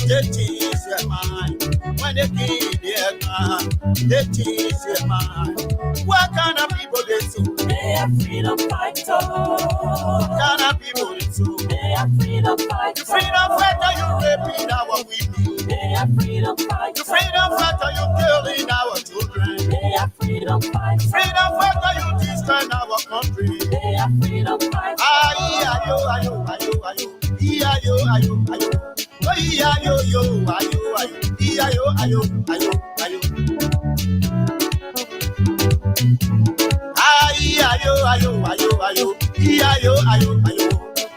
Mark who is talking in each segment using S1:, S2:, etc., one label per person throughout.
S1: They tease your mind. When they give their gun, they tease your mind. What kind of people they do?
S2: They are freedom fighters.
S1: What kind of people they do?
S2: They are freedom fighters.
S1: You freedom fighter, you raping our women.
S2: They are freedom fighters.
S1: You freedom fighter, you killing our children.
S2: They are freedom fighters.
S1: Freedom fighter, you destroying our country.
S2: They are freedom fighters.
S1: Ayo, ayo, ayo, ayo. Ayo, ayo, ayo. Ayo, yo, ayo, ayo. Ayo, ayo, ayo, ayo. Ayo, ayo, ayo, ayo. Ayo, ayo, ayo.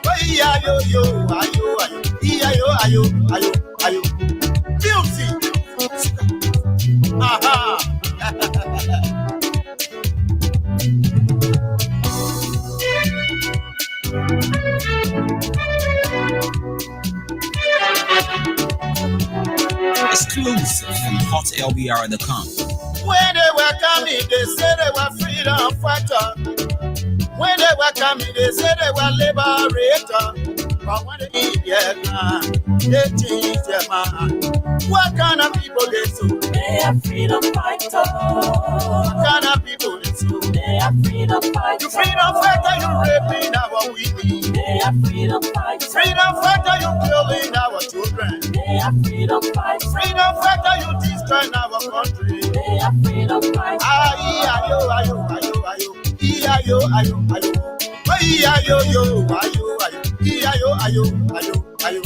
S1: Ayo, yo, ayo, ayo. Ayo, ayo, ayo, ayo. Beauty. Aha.
S3: Exclusive from hotlbr.com.
S1: When they were coming, they said they were freedom fighters. When they were coming, they said they were liberators. But when they eat their gun, they change their mind. What kind of people they do?
S2: They are freedom fighters.
S1: What kind of people they do?
S2: They are freedom fighters.
S1: You freedom fighter, you raping our women.
S2: They are freedom fighters.
S1: Freedom fighter, you killing our children.
S2: They are freedom fighters.
S1: Freedom fighter, you destroying our country.
S2: They are freedom fighters.
S1: Ayo, ayo, ayo, ayo. Ayo, ayo, ayo. Ayo, yo, ayo, ayo. Ayo, ayo, ayo, ayo.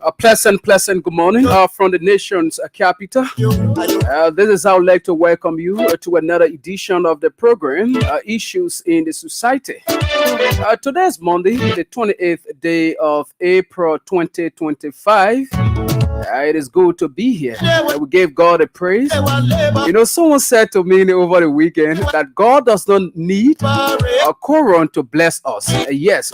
S4: A pleasant good morning from the nation's capital. This is how I'd like to welcome you to another edition of the program, Issues in the Society. Today is Monday, the 28th day of April 2025. It is good to be here. We gave God a praise. You know, someone said to me over the weekend that God does not need a quorum to bless us. Yes.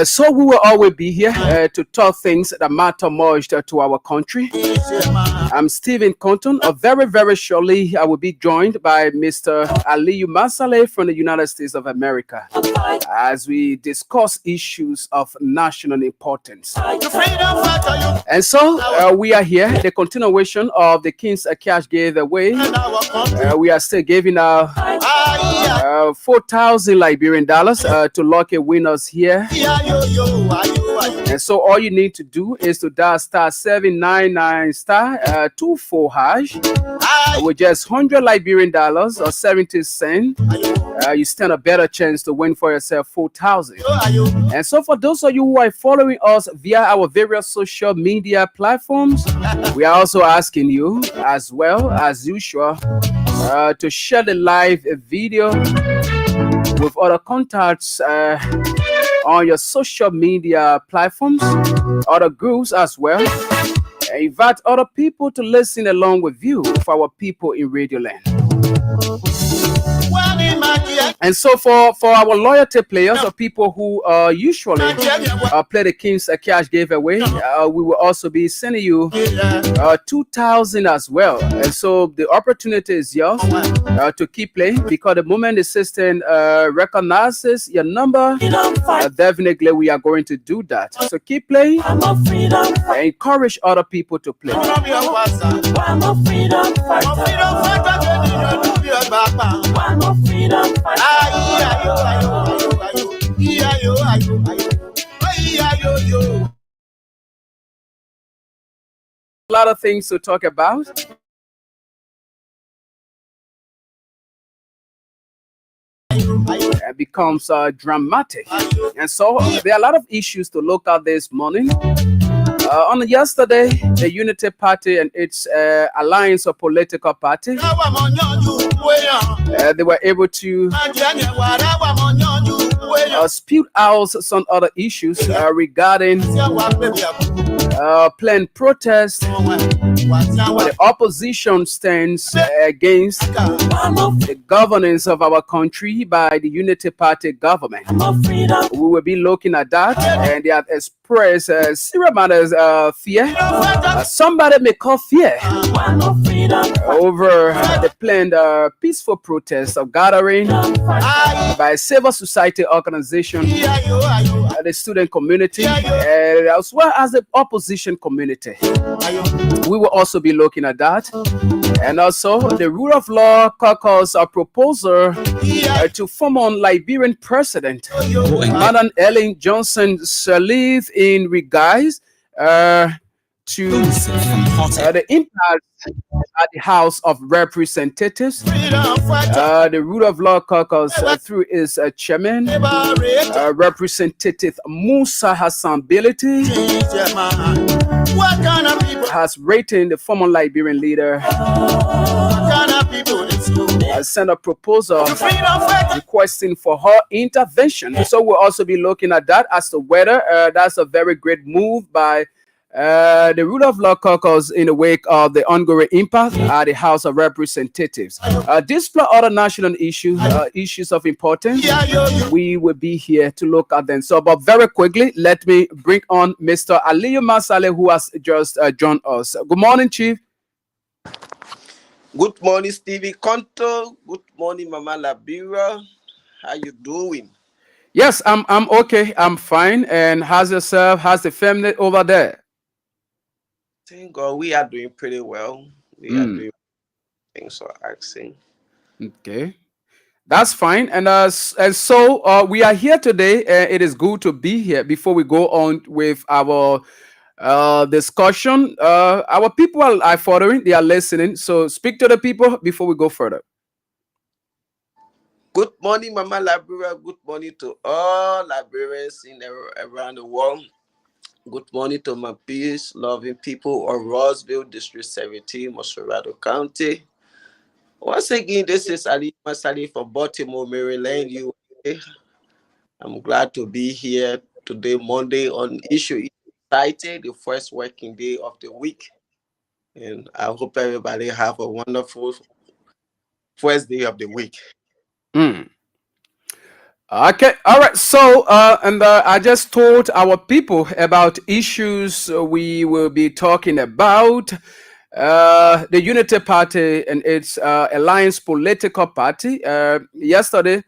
S4: So we will always be here to talk things that matter most to our country. I'm Stephen Compton. Very, very shortly, I will be joined by Mr. Aliyu Masale from the United States of America as we discuss issues of national importance. And so we are here, the continuation of the King's Cash giveaway. We are still giving out 4,000 Liberian dollars to lucky winners here. And so all you need to do is to dial *799 *24 hash with just 100 Liberian dollars or 70 cents. You stand a better chance to win for yourself 4,000. And so for those of you who are following us via our various social media platforms, we are also asking you, as well as usual, to share the live video with other contacts on your social media platforms, other groups as well. And invite other people to listen along with you for our people in Radio Land. And so for our loyalty players, or people who usually play the King's Cash giveaway, we will also be sending you 2,000 as well. And so the opportunity is yours to keep playing, because the moment the system recognizes your number, definitely we are going to do that. So keep playing and encourage other people to play.
S2: I'm a freedom fighter. I'm a freedom fighter.
S4: A lot of things to talk about. It becomes dramatic. And so there are a lot of issues to look at this morning. On yesterday, the Unity Party and its alliance of political parties, they were able to spew out some other issues regarding planned protests But the opposition stands against the governance of our country by the Unity Party government. We will be looking at that, and they have expressed serious matters fear. Somebody may call fear over the planned peaceful protest of gathering by civil society organization, the student community, as well as the opposition community. We will also be looking at that. And also the Rule of Law Caucus proposal to form on Liberian President Madam Ellen Johnson Sirleaf in regards to the impact at the House of Representatives. The Rule of Law Caucus, through its chairman, Representative Musa Hassan Bility, has written the former Liberian leader sent a proposal requesting for her intervention. So we'll also be looking at that as to whether that's a very great move by the Rule of Law Caucus in the wake of the ongoing impasse at the House of Representatives. Display other national issues, issues of importance. We will be here to look at them. So, but very quickly, let me bring on Mr. Aliyu Masale, who has just joined us. Good morning, Chief.
S5: Good morning, Stevie Conto. Good morning, Mama Labira. How you doing?
S4: Yes, I'm okay. I'm fine. And how's yourself? How's the family over there?
S5: Thank God, we are doing pretty well. We are doing things for asking.
S4: Okay, that's fine. And so we are here today. It is good to be here. Before we go on with our discussion, our people are following. They are listening. So speak to the people before we go further.
S5: Good morning, Mama Labira. Good morning to all Liberians around the world. Good morning to my peace-loving people of Rossville, District 17, Mossorado County. Once again, this is Ali Masali from Baltimore, Maryland, USA. I'm glad to be here today, Monday, on Issue Society, the first working day of the week. And I hope everybody have a wonderful first day of the week.
S4: Okay, all right. So, I just told our people about issues we will be talking about. The Unity Party and its alliance political party. Yesterday,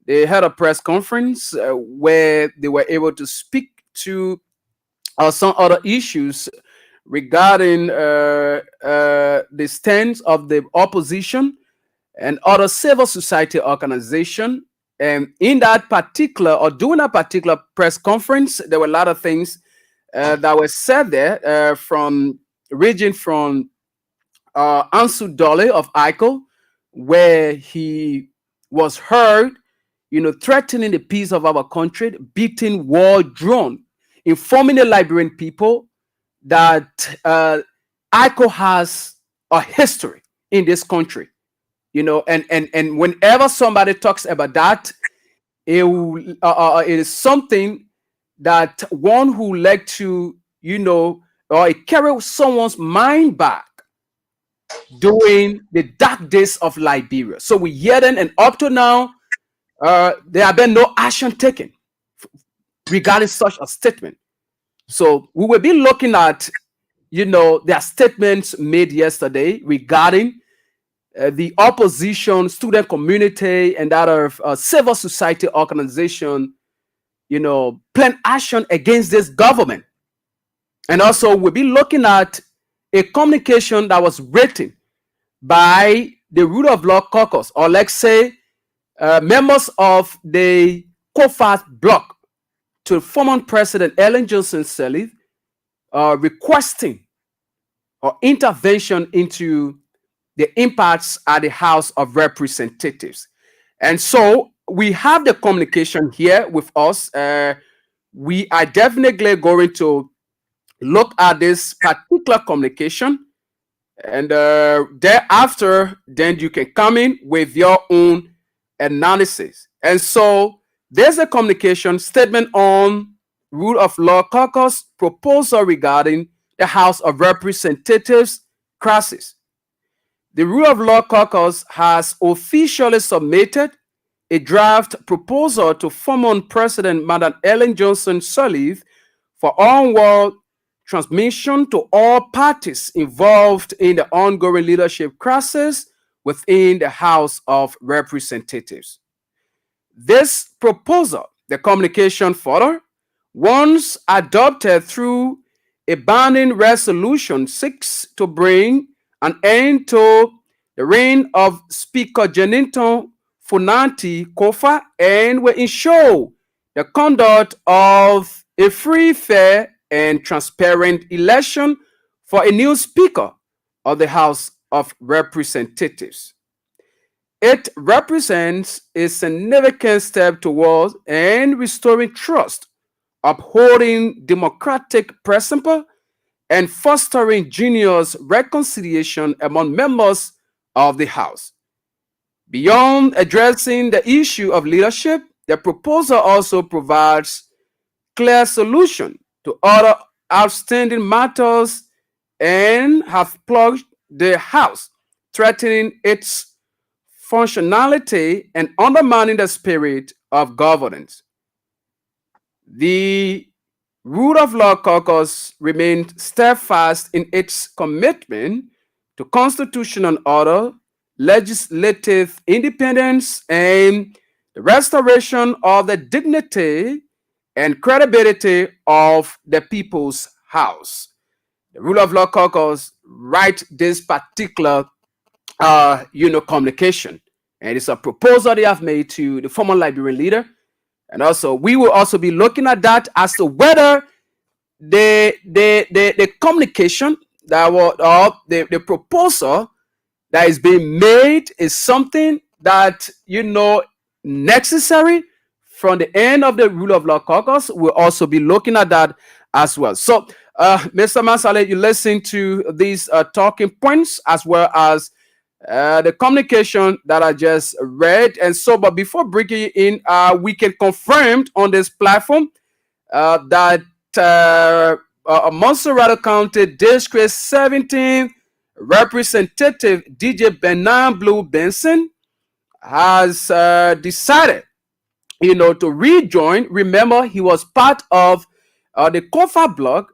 S4: they had a press conference where they were able to speak to some other issues regarding the stance of the opposition and other civil society organization. And in that particular, or during that particular press conference, there were a lot of things that were said there from Ansu Dole of ICO, where he was heard, threatening the peace of our country, beating war drum, informing the Liberian people that ICO has a history in this country. And whenever somebody talks about that, it is something that one who like to, or it carry someone's mind back during the dark days of Liberia. So we hear them, and up to now, there have been no action taken regarding such a statement. So we will be looking at, their statements made yesterday regarding the opposition, student community, and other civil society organization, plan action against this government. And also we'll be looking at a communication that was written by the Rule of Law Caucus, or let's say members of the COFAS bloc, to former President Ellen Johnson Sirleaf, requesting or intervention into the impacts at the House of Representatives. And so we have the communication here with us. We are definitely going to look at this particular communication, and thereafter, then you can come in with your own analysis. And so there's a communication statement on Rule of Law Caucus proposal regarding the House of Representatives crisis. The Rule of Law Caucus has officially submitted a draft proposal to former President Madam Ellen Johnson Sirleaf for onward transmission to all parties involved in the ongoing leadership crisis within the House of Representatives. This proposal, the communication further, once adopted through a binding resolution, seeks to bring an end to the reign of Speaker Jennington Funanti Kofa and will ensure the conduct of a free, fair, and transparent election for a new Speaker of the House of Representatives. It represents a significant step towards and restoring trust, upholding democratic principle, and fostering genuine reconciliation among members of the House. Beyond addressing the issue of leadership, the proposal also provides clear solution to other outstanding matters and have plugged the House, threatening its functionality and undermining the spirit of governance. The Rule of Law Caucus remained steadfast in its commitment to constitutional order, legislative independence, and the restoration of the dignity and credibility of the People's House. The Rule of Law Caucus write this particular communication, and it's a proposal they have made to the former Liberian leader, and also we will also be looking at that as to whether the communication that was the proposal that is being made is something that necessary from the end of the Rule of Law Caucus. We'll also be looking at that as well. So, Mr. Mansale, you listen to these talking points as well as the communication that I just read. And so, but before bringing you in, we can confirm on this platform that Montserrat County District 17 Representative DJ Bernard Blue Benson has decided, to rejoin. Remember, he was part of the Kofa block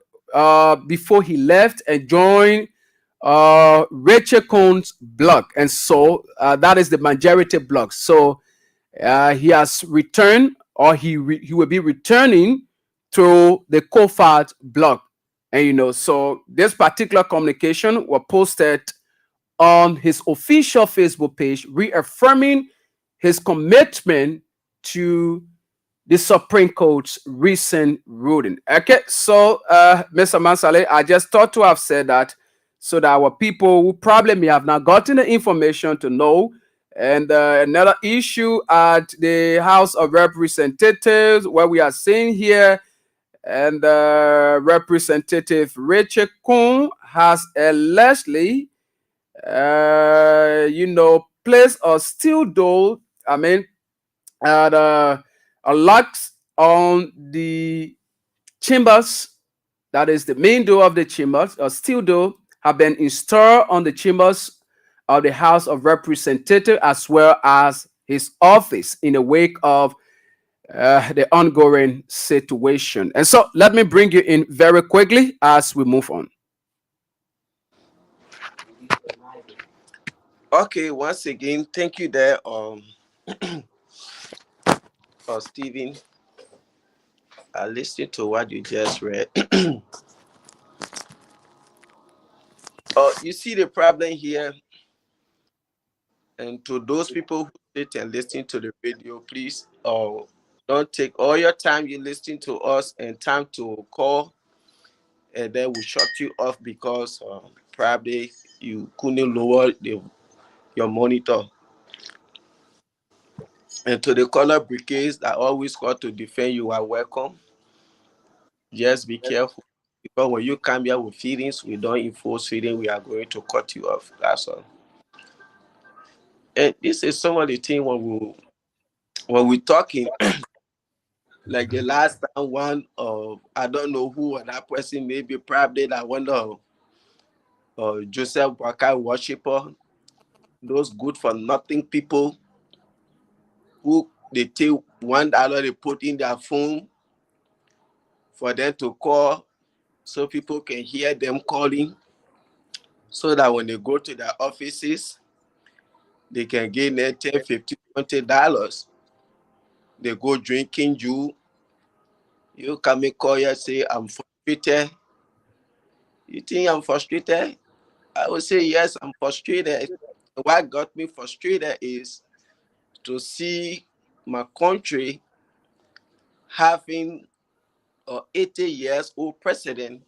S4: before he left and joined Rachel Cohn's block, and so that is the majority block. So he has returned, or he will be returning to the Kofa block, and so this particular communication was posted on his official Facebook page, reaffirming his commitment to the Supreme Court's recent ruling. Okay, so Mr. Mansale, I just thought to have said that so that our people who probably may have not gotten the information to know. And another issue at the House of Representatives, where we are seeing here, and Representative Rachel Cohn has allegedly, placed a steel door, a locks on the chambers, that is the main door of the chambers, a steel door have been installed on the chambers of the House of Representatives as well as his office in the wake of the ongoing situation. And so let me bring you in very quickly as we move on.
S5: Okay, once again, thank you there, Stephen. I listened to what you just read. You see the problem here, and to those people who sit and listen to the radio, please don't take all your time you listen to us and time to call, and then we shut you off because probably you couldn't lower your monitor. And to the color brigades that always call to defend, you are welcome. Just be careful, because when you come here with feelings, we don't enforce feeling, we are going to cut you off. That's all. And this is some of the things when we're talking, like the last time one of, I don't know who, or that person maybe probably that one of Joseph Boakai worshiper, those good for nothing people who they take $1 they put in their phone for them to call so people can hear them calling, so that when they go to their offices, they can gain their $10, $15, $20. They go drinking you come and call you say, I'm frustrated. You think I'm frustrated? I would say, yes, I'm frustrated. What got me frustrated is to see my country having an 80 years old president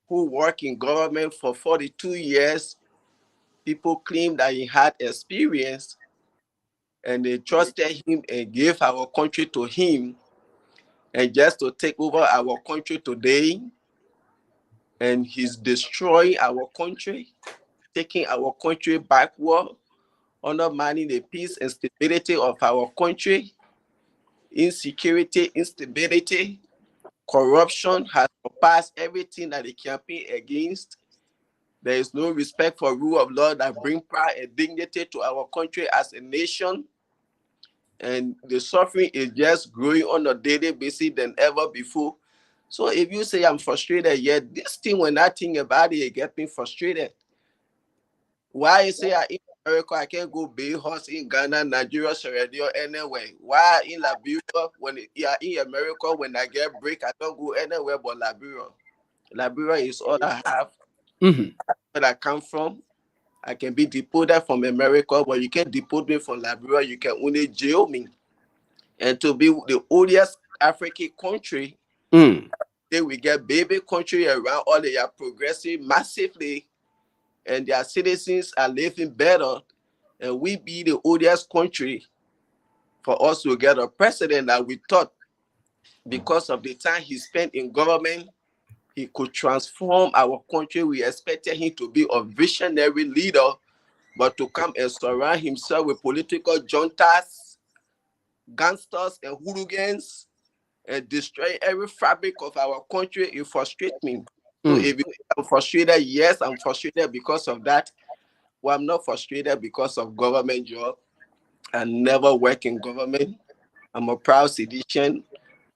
S5: who worked in government for 42 years. People claim that he had experience and they trusted him and gave our country to him. And just to take over our country today, and he's destroying our country, taking our country backward, undermining the peace and stability of our country. Insecurity, instability, corruption has surpassed everything that they campaign against. There is no respect for rule of law that bring pride and dignity to our country as a nation. And the suffering is just growing on a daily basis than ever before. So if you say I'm frustrated, yet this thing, when I think about it, it gets me frustrated. Why you say in America I can't go buy horse in Ghana, Nigeria, Sierra Leone, anywhere? Why in Liberia, when you are in America, when I get break, I don't go anywhere but Liberia. Liberia is all I have. Where I come from. I can be deported from America, but you can't deport me from Liberia. You can only jail me. And to be the oldest African country, they will get baby country around all they are progressing massively, and their citizens are living better. And we be the oldest country. For us to get a president that we thought, because of the time he spent in government, he could transform our country. We expected him to be a visionary leader, but to come and surround himself with political juntas, gangsters, and hooligans, and destroy every fabric of our country, it frustrates me. So if I'm frustrated, yes, I'm frustrated because of that. Well, I'm not frustrated because of government job. I never work in government. I'm a proud citizen.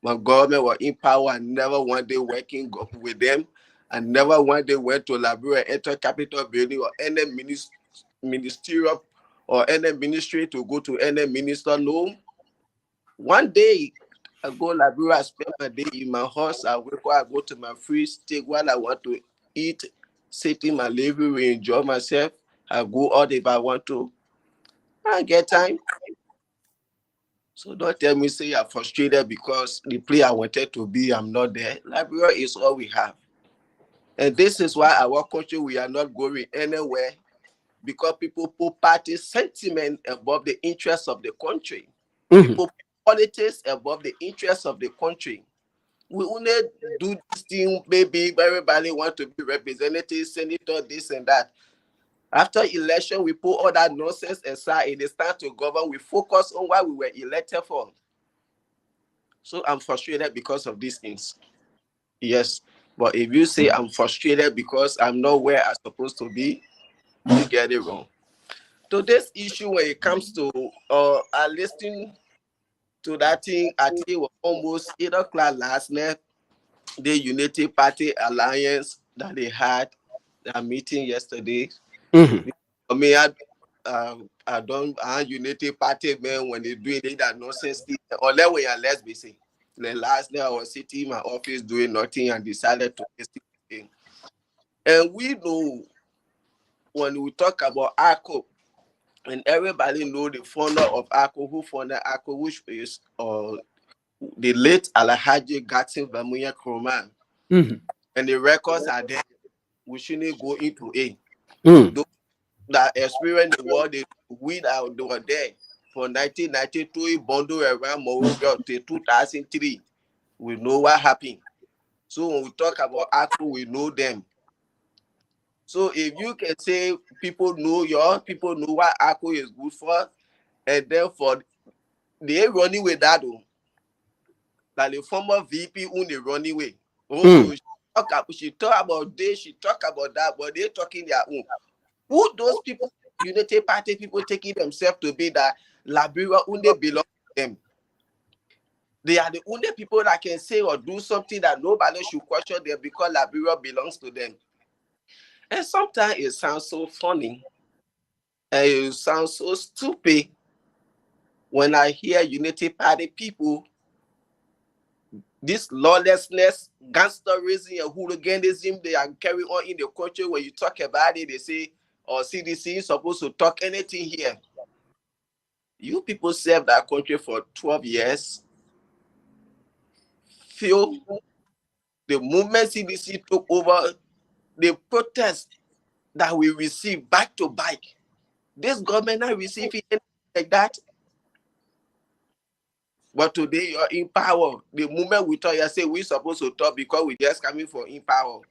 S5: My government was in power. I never one day working with them. I never one day went to Liberia, enter Capitol building or any ministerial or any ministry to go to any minister. No. One day I go Liberia, I spend my day in my house. I wake up, I go to my fridge, take what I want to eat, sit in my living room, enjoy myself. I go out if I want to. I get time. So don't tell me say you're frustrated because the player I wanted to be, I'm not there. Liberia is all we have. And this is why our country, we are not going anywhere, because people put party sentiment above the interests of the country. People put politics above the interests of the country. We only do this thing, maybe everybody want to be representative, senator, this and that. After election, we put all that nonsense aside and they start to govern. We focus on what we were elected for. So I'm frustrated because of these things. Yes. But if you say I'm frustrated because I'm not where I'm supposed to be, you get it wrong. So this issue when it comes to I listened to that thing, I think it was almost 8 o'clock last night, the Unity Party Alliance that they had a meeting yesterday. I mean, I don't Unity Party man when they do that nonsense thing. Unless we are less busy. The last night I was sitting in my office doing nothing and decided to listen to him. And we know when we talk about ACO, and everybody know the founder of ACO, who founded ACO, which is the late Alhaji Gatsin Bamuya Kroman. And the records are there. We shouldn't go into it. Those that experience the world, they were there from 1992, bundle around Moruga to 2003. We know what happened. So when we talk about ACO, we know them. So if you can say people know what ACO is good for, and therefore they running with that, like the former VP who they running with. She talk about this, she talk about that, but they talking their own. Who those people, Unity Party people taking themselves to be that Liberia only belong to them? They are the only people that can say or do something that nobody should question them because Liberia belongs to them. And sometimes it sounds so funny and it sounds so stupid when I hear Unity Party people, this lawlessness, gangsterism, and hooliganism they are carrying on in the country. When you talk about it, they say, CDC is supposed to talk anything here. You people served that country for 12 years. Feel the moment CDC took over, the protest that we received back to back. This government not receiving anything like that. But today you're in power. The moment we talk, you say we're supposed to talk because we're just coming from in power.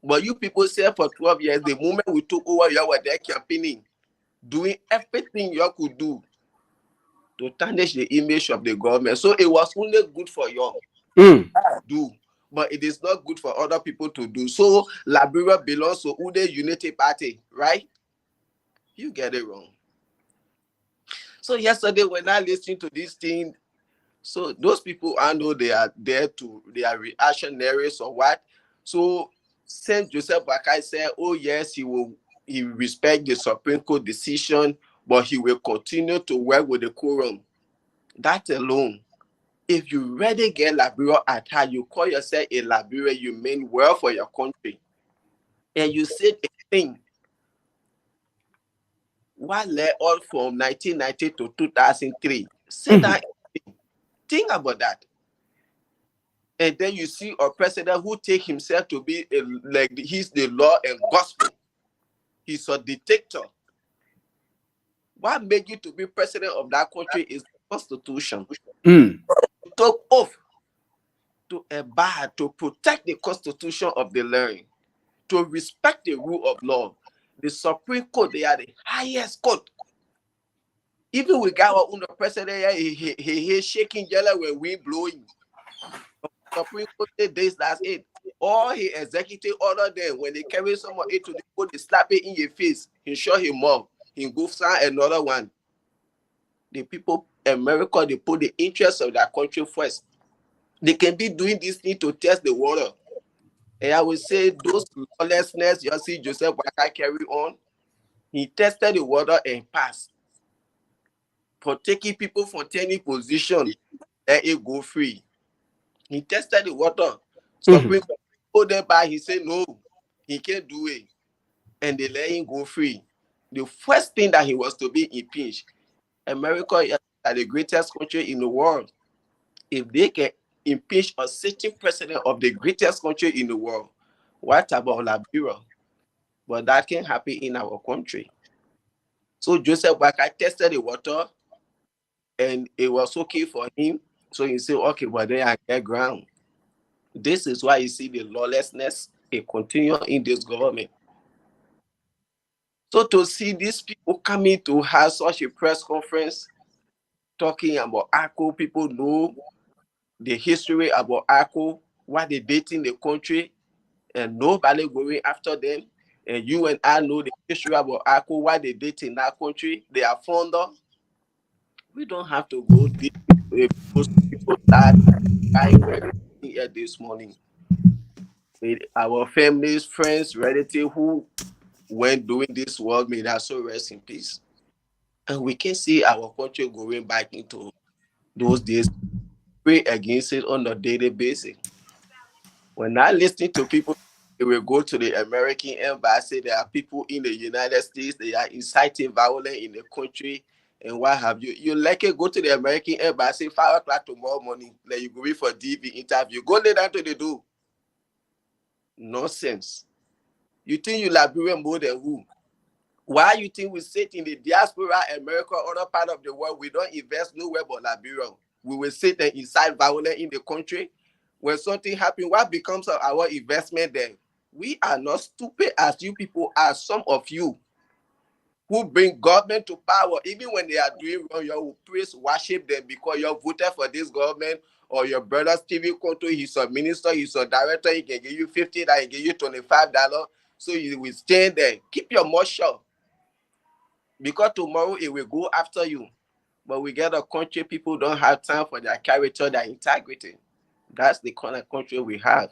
S5: But you people served for 12 years. The moment we took over, you were there campaigning, doing everything you could do to tarnish the image of the government. So it was only good for you to do, but it is not good for other people to do. So Liberia belongs to Ude Unity Party, right? You get it wrong. So yesterday when I listened to this thing, so those people, I know they are there to, they are reactionaries or what. So Saint Joseph Boakai said, oh yes, he respect the Supreme Court decision, but he will continue to work with the quorum. That alone, if you really get Liberia at heart, you call yourself a Liberian, you mean well for your country, and you said a thing. What led all from 1990 to 2003? Say that. Think about that. And then you see a president who take himself to be like he's the law and gospel. He's a dictator. What made you to be president of that country is the Constitution. You took oath to abide, to protect the Constitution of the land, to respect the rule of law. The Supreme Court, they are the highest court. Even we got our own president, he shaking yellow when we blowing. Supreme Court days, that's it. All he executive order then when they carry someone into the court, they slap it in your face. He show him more. He go sign another one. The people America, they put the interests of their country first. They can be doing this thing to test the water. And I will say those lawlessness, you see Joseph Boakai carry on. He tested the water and passed. For taking people from any position, and it go free. He tested the water. Supreme Court pulled them back. He said no, he can't do it. And they let him go free. The first thing that he was to be impeached. America is the greatest country in the world. If they can impeach a sitting president of the greatest country in the world, what about Liberia? But that can happen in our country. So Joseph Boakai tested the water and it was okay for him. So he said, okay, but then I get ground. This is why you see the lawlessness continue in this government. So to see these people coming to have such a press conference talking about ACO, people know the history about ACO, what they did in the country, and nobody going after them. And you and I know the history about ACO, what they did in that country. They are founder. We don't have to go deep. Most people that I here this morning with our families, friends, relatives who went doing this work, may that so rest in peace. And we can see our country going back into those days, pray against it on a daily basis. When I listen to people, they will go to the American embassy. There are people in the United States, they are inciting violence in the country. And what have you? You like it, go to the American embassy 5 o'clock tomorrow morning, like you go in for DV interview. Go lay down to the door. Nonsense. You think you Liberian more than who? Why you think we sit in the diaspora, America, other part of the world, we don't invest nowhere but Liberia? We will sit there inside violence in the country. When something happens, what becomes of our investment then? We are not stupid as you people are. Some of you who bring government to power, even when they are doing wrong, you will praise, worship them because you voted for this government or your brother Stevie Konto, he's a minister, he's a director, he can give you $50, he give you $25. So you will stand there. Keep your mouth shut. Because tomorrow it will go after you. But we get a country, people don't have time for their character, their integrity. That's the kind of country we have.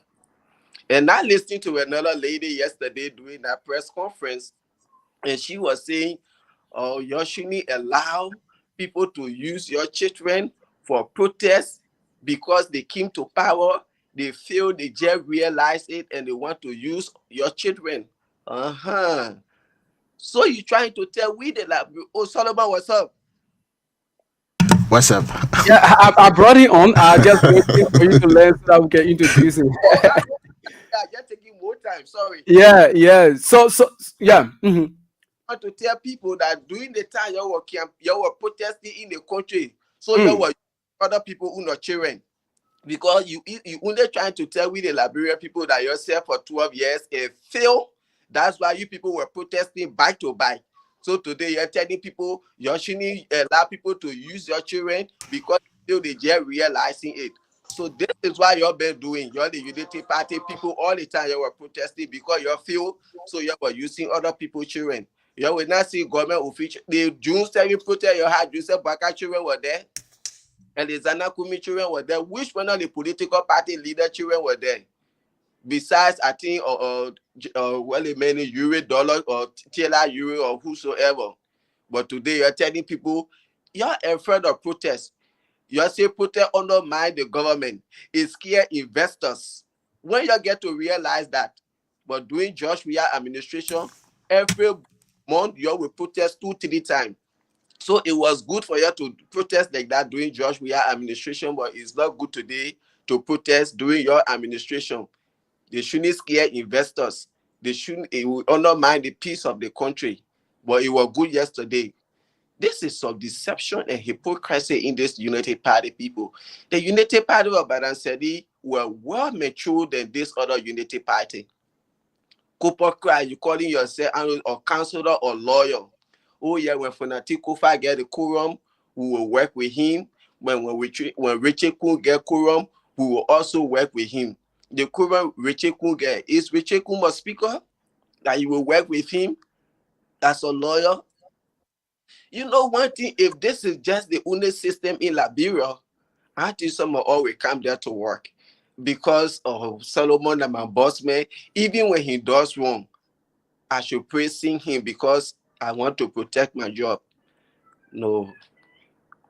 S5: And I listened to another lady yesterday doing that press conference, and she was saying, oh, you shouldn't allow people to use your children for protests because they came to power, they feel they just realize it, and they want to use your children. So you trying to tell we the lab? Oh, Solomon, what's up?
S1: What's up?
S4: Yeah, I brought it on. I just waiting for you to learn so that we can introduce him.
S5: Yeah, you're taking more time. Sorry.
S4: Yeah. So yeah.
S5: I want to tell people that during the time you were protesting in the country, so you were other people who not children. Because you only trying to tell we the Liberian people that yourself for 12 years and fail. That's why you people were protesting back to back. So today you're telling people you shouldn't allow people to use your children because they just realizing it. So this is why you're been doing. You're the Unity Party people all the time. You were protesting because you feel so you were using other people's children. You will not see government official. The June 7 protest you had, Joseph Baka children were there, and the Zana Kumi children were there. Which one of the political party leader children were there? Besides, I think, many euro, dollar, or TLR euro, or whosoever. But today you're telling people you're afraid of protest. You say protest undermine the government. It scare investors. When you get to realize that, but during Josh Weah administration, every month you will protest 2-3 times. So it was good for you to protest like that during Josh Weah administration, but it's not good today to protest during your administration. They shouldn't scare investors. They shouldn't. It will undermine the peace of the country. But it was good yesterday. This is some deception and hypocrisy in this Unity Party people. The Unity Party of Badansedi were well matured than this other Unity Party. Kupokra, you calling yourself a counselor or lawyer. Oh yeah, when Funati Kufa get the quorum, we will work with him. When Richie Kun get quorum, we will also work with him. The quorum Richie Kun get, is Richie Kun a speaker? That you will work with him as a lawyer? You know one thing, if this is just the only system in Liberia, I think someone always come there to work. Because of Solomon and my boss man, even when he does wrong, I should praise him because I want to protect my job. No.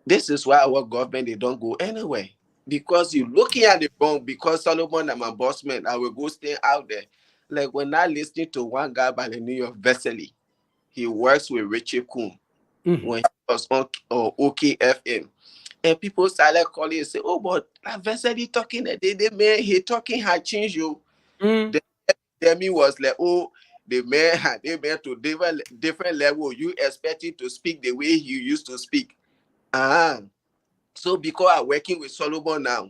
S5: This is why our government, they don't go anywhere. Because you're looking at the wrong, because Solomon and my boss man, I will go stay out there. Like when I listened to one guy by the name of Vesely, he works with Richie Kun when he was on OKFM. And people started calling and say, oh, but that Vesely talking that the man, he talking had changed you. The me was like, oh, the man had to different level. You expect him to speak the way he used to speak. So because I'm working with Solomon now,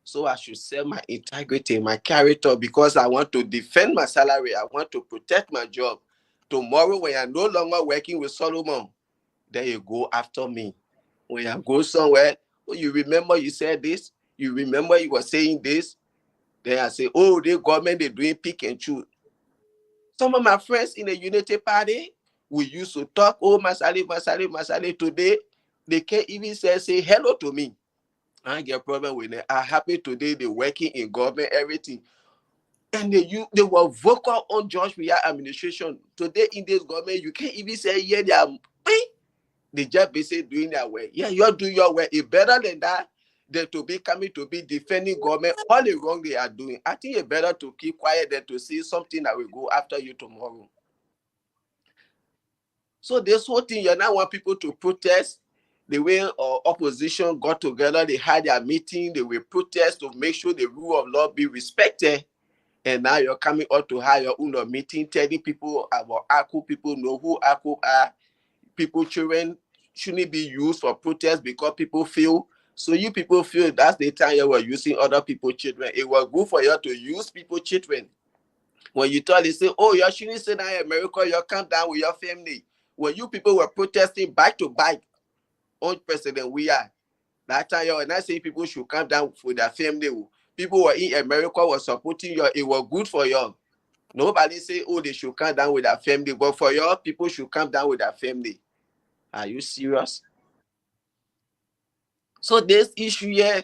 S5: so I should sell my integrity, my character, because I want to defend my salary. I want to protect my job. Tomorrow, when I'm no longer working with Solomon, then you go after me. When I go somewhere, oh, you remember you said this? You remember you were saying this? Then I say, oh, the government, they're doing pick and choose. Some of my friends in the Unity Party, we used to talk, oh, Masali. Today, they can't even say hello to me. I ain't get a problem with it. I'm happy today they're working in government, everything. And they were vocal on Josh Weah administration. Today in this government, you can't even say, yeah, they just basically doing their work. Yeah, you're doing your work. It's better than that than to be coming to be defending government, all the wrong they are doing. I think it's better to keep quiet than to see something that will go after you tomorrow. So this whole thing, you now want people to protest. The way opposition got together, they had their meeting, they will protest to make sure the rule of law be respected. And now you're coming out to have your own meeting, telling people about ACU, people know who ACU are. People, children shouldn't be used for protest because people feel. So you people feel that's the time you were using other people's children. It was good for you to use people's children. When you tell they say, oh, you shouldn't say that in America, you come down with your family. When you people were protesting back to back on President Weah, That time you're not saying people should come down for their family. People were in America were supporting you. It was good for you. Nobody say, oh, they should come down with their family. But for your people should come down with their family. Are you serious? So this issue here,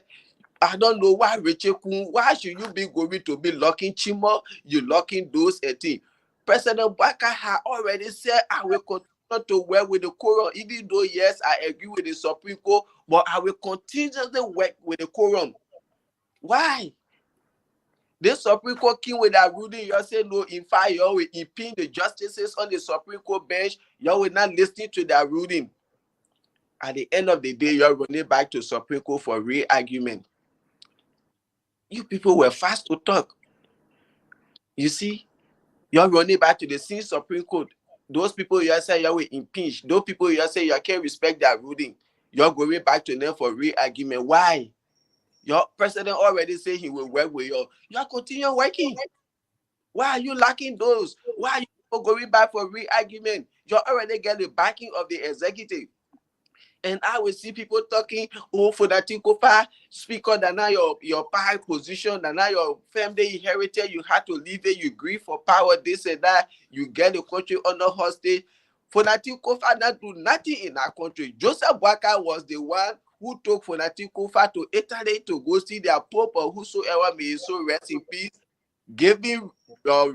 S5: I don't know why Rachel Kun, why should you be going to be locking Chimo, you locking those 18? President Baka had already said, I will continue to work with the quorum, even though, yes, I agree with the Supreme Court, but I will continue to work with the quorum. Why? The Supreme Court came with that ruling, you say no, in fact, you will impede the justices on the Supreme Court bench, you will not listen to that ruling. At the end of the day, you're running back to Supreme Court for re-argument. You people were fast to talk. You see, you're running back to the same Supreme Court. Those people you say you will impeach. Those people you say you can't respect that ruling. You're going back to them for re-argument. Why? Your president already said he will work with you. You're continuing working. Why are you lacking those? Why are you going back for re-argument? You already get the backing of the executive. And I will see people talking, oh, for that Kofa speaker, that now your power position, that now your family inherited, you had to leave it, you grieve for power, this and that, you get the country under hostage. For that Kofa not do nothing in our country. Joseph Boakai was the one who took Fonati Kofa to Italy to go see their Pope or whosoever may so rest in peace, giving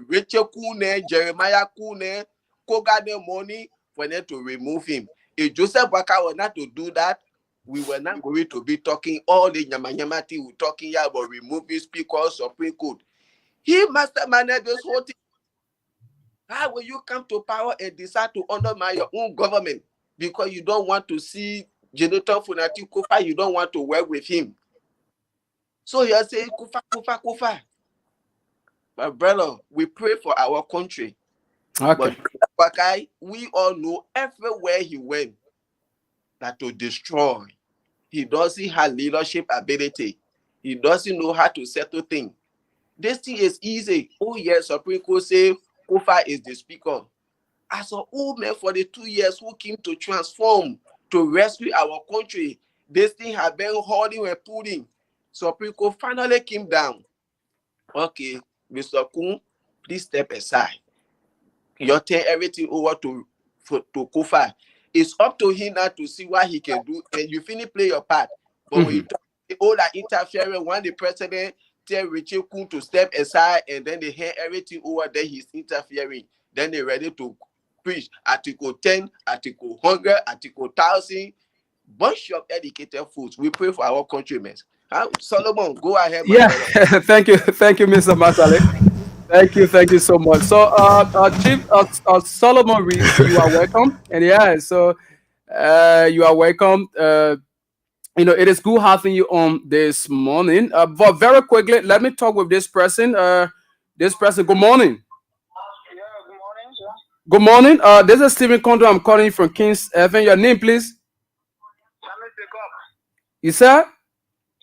S5: Rachel Kune, Jeremiah Kune, Koga the money for them to remove him. If Joseph Boakai were not to do that, we were not going to be talking all the Nyamanyamati we're talking here about removing speakers, Supreme Court. He masterminded this whole thing. How will you come to power and decide to undermine your own government because you don't want to see Jonathan Fonati Kofa, you don't want to work with him? So you're saying Kofa. My brother, we pray for our country.
S4: Okay.
S5: But Boakai, we all know everywhere he went that to destroy. He doesn't have leadership ability. He doesn't know how to settle things. This thing is easy. Oh yes, Supreme Court say Kofa is the speaker. As an old man for the 2 years who came to transform, to rescue our country, this thing has been holding and pulling. Supreme Court finally came down. Okay, Mr. Kun, please step aside. You turn everything over to Kofa. It's up to him now to see what he can do, and you finish play your part. But when you talk all that interference, when the president tell Richie Kun to step aside, and then they hand everything over, then he's interfering. Then they're ready to preach Article 10, Article 100, Article 1000. Bunch of educated fools. We pray for our countrymen. Solomon, go ahead.
S4: Yeah, thank you, Mr. Masale. Thank you so much. So, Chief Solomon Reed, you are welcome. And yeah, so you are welcome. It is good having you on this morning. But very quickly, let me talk with this person. Good morning.
S6: Yeah, good morning, sir.
S4: Good morning. This is Stephen Kondo. I'm calling you from Kings FM. Your name, please.
S6: Sami Sekop.
S4: You said?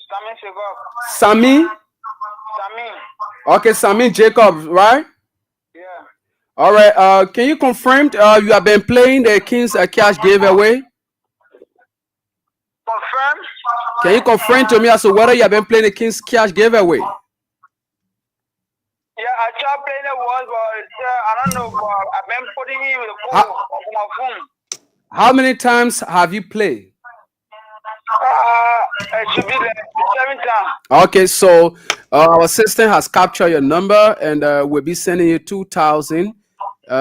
S6: Sami Sekop.
S4: Sami?
S6: Sami.
S4: Okay, Sami Jacobs, right?
S6: Yeah.
S4: All right. Can you confirm you have been playing the Kings Cash giveaway?
S6: Confirm?
S4: Can you confirm to me as to whether you have been playing the Kings Cash giveaway?
S6: Yeah, I tried playing it once, but I don't know, but I've been putting it with the phone on my phone.
S4: How many times have you played?
S6: It should be like 7 times.
S4: Okay, so our assistant has captured your number and we'll be sending you 2,000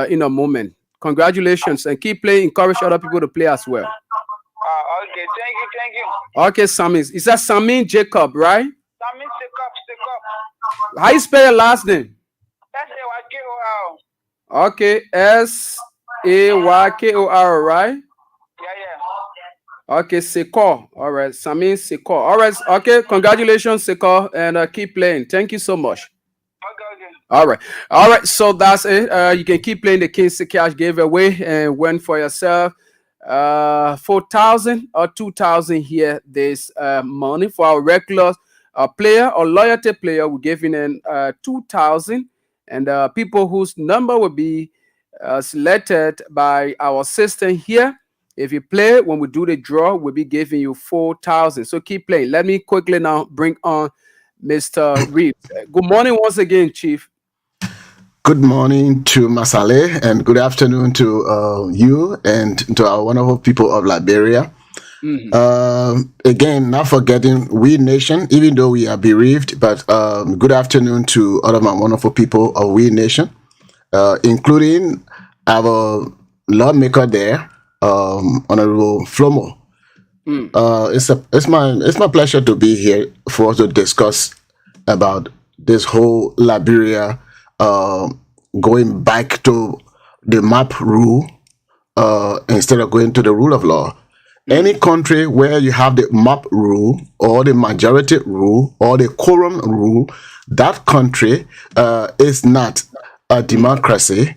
S4: in a moment. Congratulations and keep playing. Encourage other people to play as well.
S6: Okay, thank you.
S4: Okay, Sami. Is that Sami Jacob, right?
S6: Sami Sekop.
S4: How you spell your last name?
S6: S-A-Y-K-O-R.
S4: Okay, S-A-Y-K-O-R, right?
S6: Yeah.
S4: Okay, Sekor. All right, Sami Sekor. All right, okay. Congratulations, Sekor, and keep playing. Thank you so much.
S6: Okay.
S4: All right. So that's it. You can keep playing the Kings Cash giveaway and win for yourself 4,000 or 2,000 here this morning. For our regular player or loyalty player, we're giving in 2,000, and people whose number will be selected by our assistant here If you play when we do the draw, we'll be giving you 4,000. So keep playing. Let me quickly now bring on Mr. Reeves. Good morning once again, Chief.
S7: Good morning to Masale, and good afternoon to you and to our wonderful people of Liberia. Again, not forgetting We Nation, even though we are bereaved, but good afternoon to all of my wonderful people of We Nation, including our lawmaker there, Honorable Flomo. It's my pleasure to be here for us to discuss about this whole Liberia going back to the MAP rule instead of going to the rule of law. Any country where you have the MAP rule or the majority rule or the quorum rule, that country is not a democracy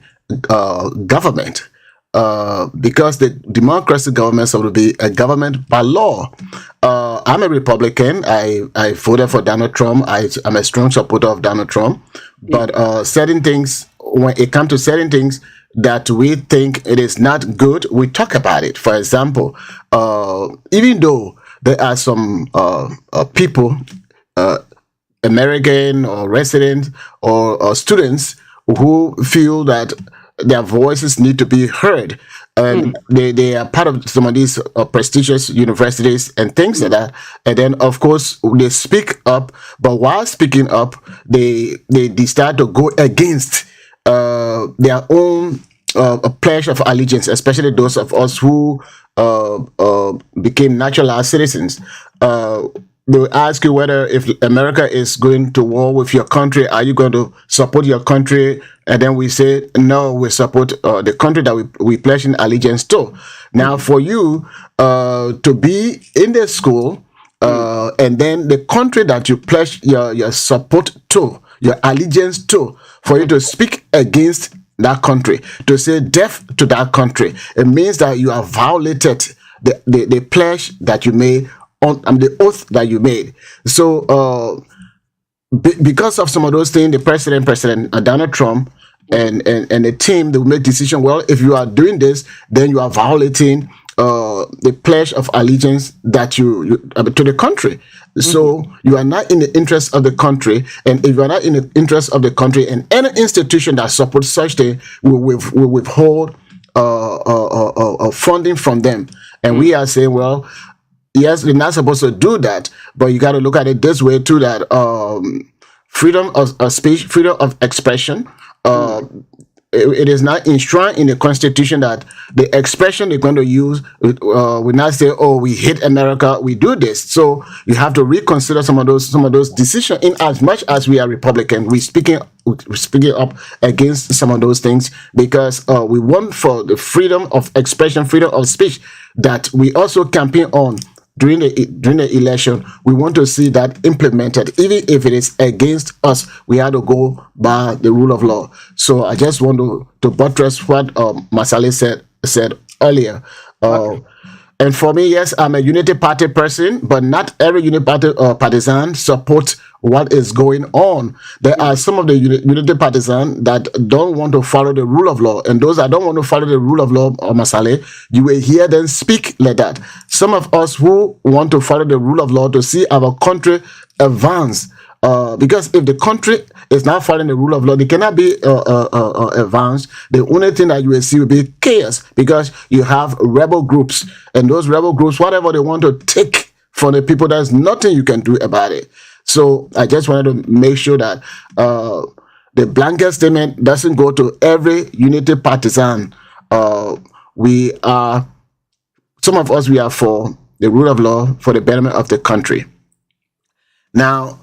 S7: government. Because the democracy government is supposed to be a government by law. I'm a Republican. I voted for Donald Trump. I'm a strong supporter of Donald Trump. But certain things, when it comes to certain things that we think it is not good, we talk about it. For example, even though there are some people, American or residents or students who feel that their voices need to be heard, and they are part of some of these prestigious universities and things like that. And then, of course, they speak up. But while speaking up, they decide to go against their own pledge of allegiance, especially those of us who became naturalized citizens. They will ask you whether if America is going to war with your country, are you going to support your country? And then we say, no, we support the country that we pledge in allegiance to. Now, for you to be in the school, and then the country that you pledge your support to, your allegiance to, for you to speak against that country, to say death to that country, it means that you have violated the pledge that you made on the oath that you made. So because of some of those things, the President Donald Trump and the team, they will make decision. Well, if you are doing this, then you are violating the pledge of allegiance that you to the country. So you are not in the interest of the country, and if you are not in the interest of the country, and any institution that supports such thing will withhold funding from them. And we are saying, well, yes, you're not supposed to do that, but you got to look at it this way too, that freedom of speech, freedom of expression, it is not enshrined in the Constitution that the expression they're going to use will not say, oh, we hate America, we do this. So you have to reconsider some of those decisions. In as much as we are Republican, we're speaking up against some of those things, because we want for the freedom of expression, freedom of speech that we also campaign on during the election. We want to see that implemented, even if it is against us. We have to go by the rule of law. So I just want to buttress what Masale said earlier. And for me, yes, I'm a Unity Party person, but not every Unity Party partisan supports what is going on. There are some of the Unity partisans that don't want to follow the rule of law, and those that don't want to follow the rule of law, Masale, you will hear them speak like that. Some of us who want to follow the rule of law to see our country advance, because if the country is not following the rule of law, they cannot be advanced. The only thing that you will see will be chaos, because you have rebel groups, and those rebel groups, whatever they want to take from the people, there's nothing you can do about it. So I just wanted to make sure that the blanket statement doesn't go to every Unity partisan. We are, some of us, we are for the rule of law, for the betterment of the country. Now,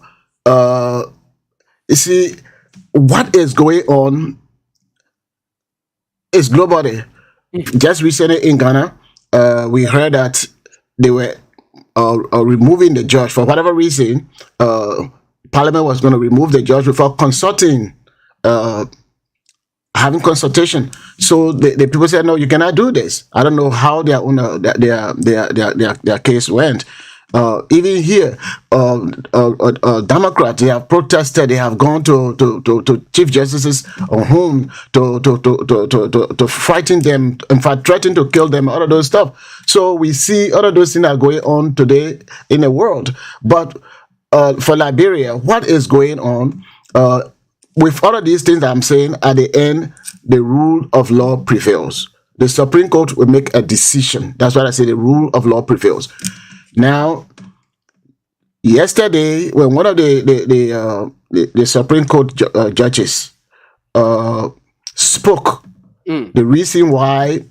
S7: you see, what is going on is globally. Just recently in Ghana, we heard that they were removing the judge for whatever reason. Parliament was going to remove the judge without consulting, having consultation. So the people said, no, you cannot do this. I don't know how their case went. Even here, Democrats, they have protested. They have gone to chief justices on home to frighten them, in fact, threaten to kill them, all of those stuff. So we see all of those things are going on today in the world. But for Liberia, what is going on? With all of these things that I'm saying, at the end, the rule of law prevails. The Supreme Court will make a decision. That's why I say the rule of law prevails. Now, yesterday, when one of the Supreme Court judges spoke, the reason why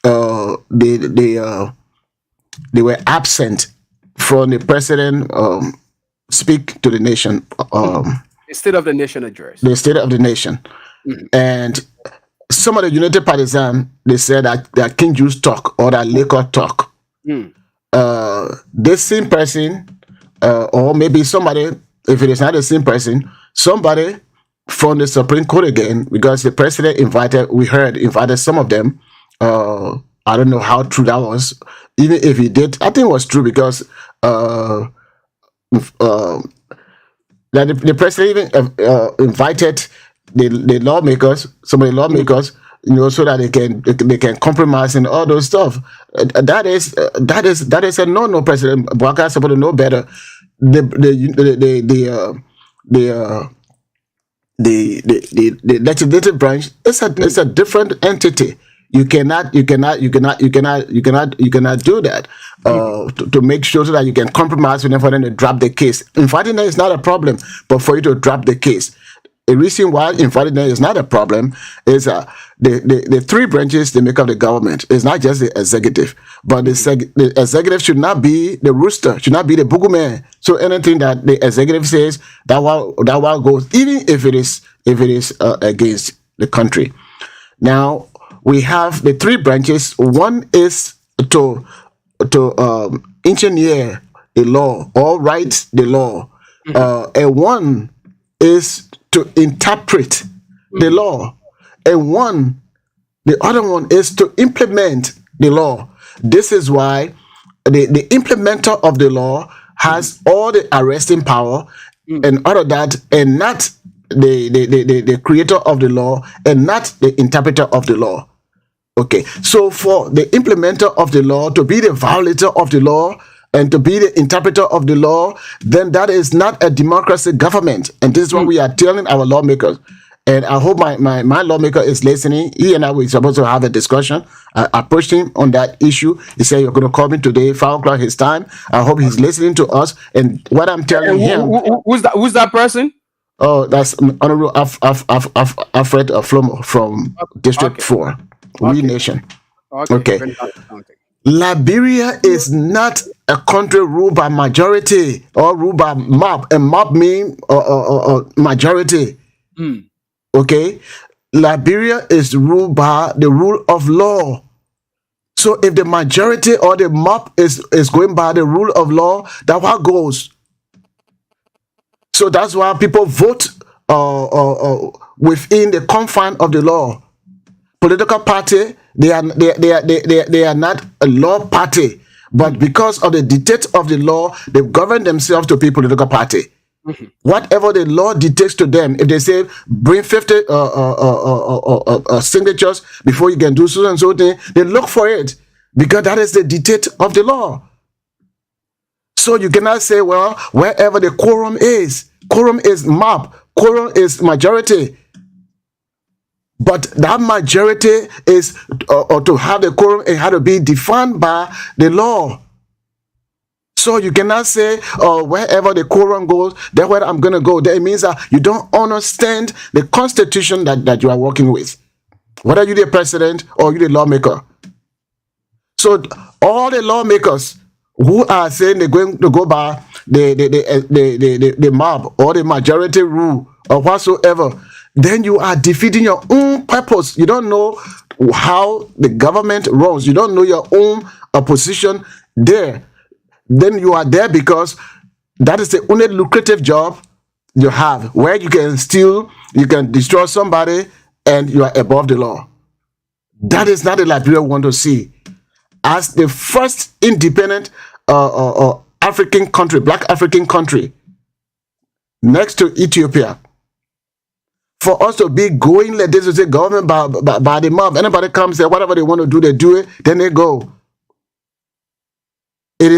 S7: they were absent from the president speak to the nation,
S4: The State of the Nation address.
S7: the State of the Nation, and some of the United Partisans, they said that King Jules talk or that Laker talk. This same person, or maybe somebody, if it is not the same person, somebody from the Supreme Court again, because the president invited some of them. I don't know how true that was. Even if he did, I think it was true because that the president even invited the lawmakers, some of the lawmakers, so that they can compromise and all those stuff. That is a no. President Bouaka is supposed to know better. The legislative branch is a different entity. You cannot do that to make sure so that you can compromise with them for them to drop the case. Infighting there is not a problem, but for you to drop the case. The reason why infighting there is not a problem is the three branches they make up the government. It's not just the executive, but the executive should not be the rooster, should not be the boogeyman. So anything that the executive says, that one goes, even if it is against the country. Now we have the three branches. One is to engineer the law or write the law, and one is to interpret the law, and the other one is to implement the law. This is why the implementer of the law has all the arresting power and all of that, and not the creator of the law and not the interpreter of the law. Okay, so for the implementer of the law to be the violator of the law and to be the interpreter of the law, then that is not a democracy government. And this is what we are telling our lawmakers. And I hope my lawmaker is listening. He and I were supposed to have a discussion. I approached him on that issue. He said, you're going to call me today, 5 o'clock his time. I hope he's listening to us. And what I'm telling him...
S4: Who's that person?
S7: Oh, that's Honorable Alfred Flomo from District 4, We Nation. Okay. Liberia is not a country ruled by majority or ruled by mob, and mob mean majority. Okay, Liberia is ruled by the rule of law. So if the majority or the mob is going by the rule of law, that's what goes. So that's why people vote within the confine of the law. Political party, they are not a law party, but because of the dictate of the law, they govern themselves to be political party. Whatever the law dictates to them, if they say bring 50 signatures before you can do so and so thing, they look for it because that is the dictate of the law. So you cannot say, well, wherever the quorum is mob, quorum is majority. But that majority is, or to have the quorum, it had to be defined by the law. So you cannot say, wherever the quorum goes, that's where I'm going to go. That means that you don't understand the constitution that you are working with. Whether you're the president or you're the lawmaker. So all the lawmakers who are saying they're going to go by the mob or the majority rule or whatsoever, then you are defeating your own purpose. You don't know how the government runs. You don't know your own position there. Then you are there because that is the only lucrative job you have, where you can steal, you can destroy somebody, and you are above the law. That is not the Liberia we want to see. As the first independent African country, black African country, next to Ethiopia. For us to be going like this, we say government by the mouth. Anybody comes there, whatever they want to do, they do it, then they go. It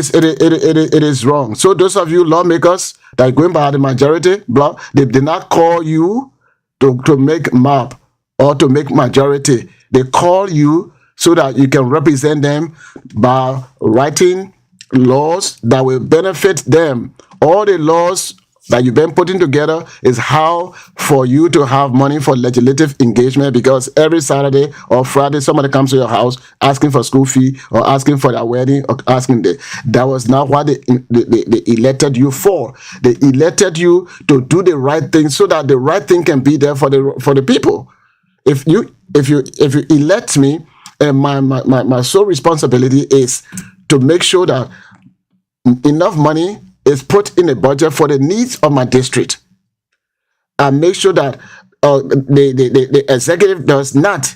S7: is wrong. So those of you lawmakers that are going by the majority block, they did not call you to make map or to make majority. They call you so that you can represent them by writing laws that will benefit them. All the laws that you've been putting together is how for you to have money for legislative engagement, because every Saturday or Friday somebody comes to your house asking for school fee or asking for their wedding or asking that was not what they elected you for. They elected you to do the right thing so that the right thing can be there for the people. If you elect me, and my sole responsibility is to make sure that enough money is put in a budget for the needs of my district, and make sure that the executive does not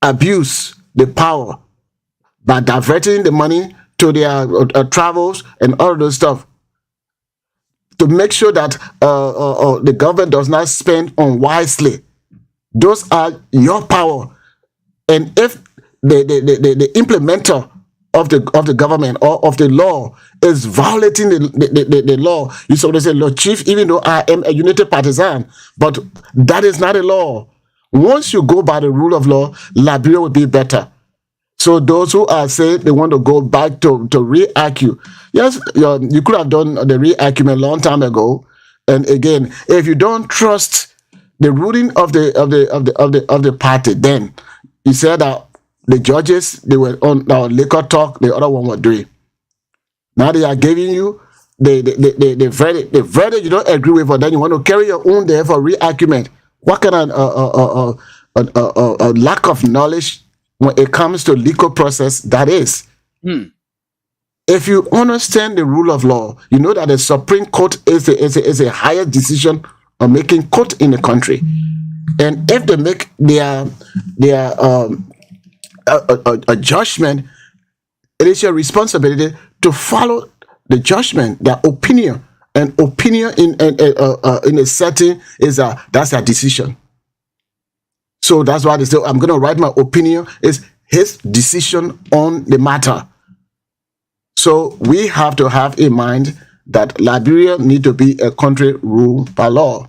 S7: abuse the power by diverting the money to their travels and all those stuff, to make sure that the government does not spend unwisely. Those are your power. And if the implementer of the government or of the law is violating the law, you sort of say, Lord Chief, even though I am a unity partisan, but that is not a law. Once you go by the rule of law, Liberia will be better. So those who are saying they want to go back to re-accu, yes, you could have done the re-accu a long time ago. And again, if you don't trust the ruling of the party, then you said that the judges, they were on liquor talk, the other one was doing. Now they are giving you the verdict you don't agree with, but then you want to carry your own there for re-argument. What kind of lack of knowledge when it comes to legal process that is? If you understand the rule of law, you know that the Supreme Court is a higher decision on making court in the country. And if they make their a judgment, it is your responsibility to follow the judgment, their opinion. And opinion in a setting that's a decision. So that's why they say, I'm going to write my opinion. It's his decision on the matter. So we have to have in mind that Liberia need to be a country ruled by law.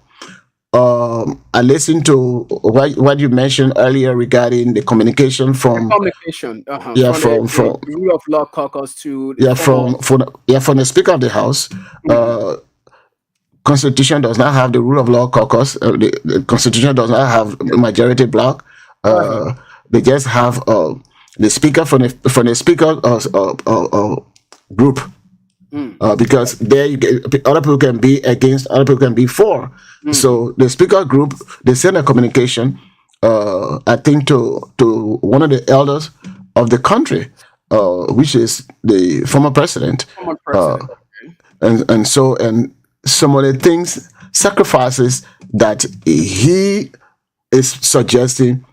S7: I listened to what you mentioned earlier regarding the communication from
S4: from
S7: the
S4: rule of law caucus to
S7: from the Speaker of the House. Constitution does not have the rule of law caucus. The Constitution does not have a majority block. They just have the speaker from the speaker group. Because there other people can be against, other people can be for. So the speaker group, they send a communication, I think to one of the elders of the country, which is the former president. And some of the things, sacrifices that he is suggesting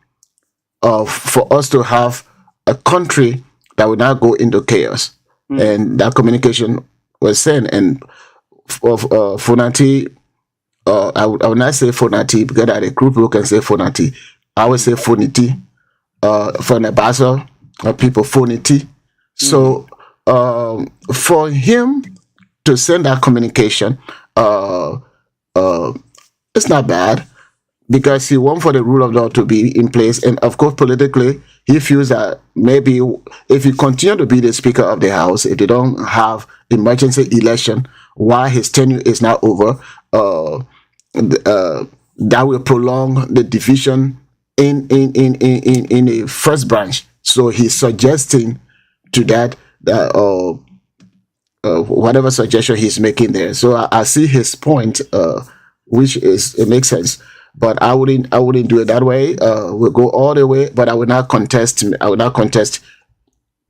S7: for us to have a country that will not go into chaos. And that communication was sent. And Fonati, I would not say Fonati because a group people can say Fonati. I would say Foniti, for Nebasa, people Foniti. So for him to send that communication, it's not bad, because he wants for the rule of law to be in place. And of course, politically, he feels that maybe if he continue to be the Speaker of the House, if they don't have emergency election while his tenure is not over, that will prolong the division in the first branch. So he's suggesting to that whatever suggestion he's making there. So I see his point, which it makes sense. But I wouldn't do it that way. We'll go all the way, but I will not contest.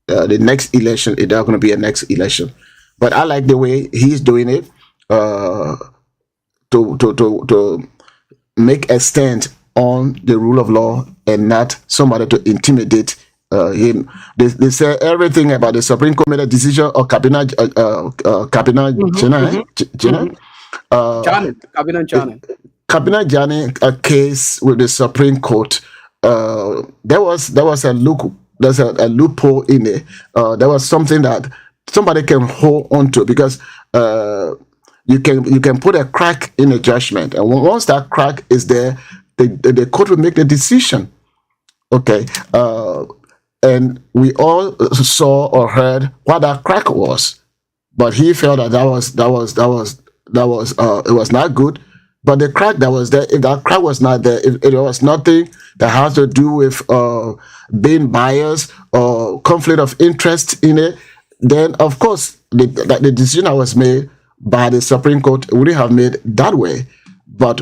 S7: The next election. It's not going to be a next election. But I like the way he's doing it. To make a stand on the rule of law and not somebody to intimidate they say everything about the Supreme Court made a decision or Cabinet
S4: Janet, Cabinet Janet.
S7: Cabinet Janet a case with the Supreme Court. There was a loophole in it. There was something that somebody can hold on to because you can put a crack in a judgment, and once that crack is there, the court will make the decision. Okay, and we all saw or heard what that crack was, but he felt that it was not good. But the crack that was there, if that crack was not there, if it was nothing that has to do with being biased or conflict of interest in it, then of course the decision that was made by the Supreme Court wouldn't have made that way. But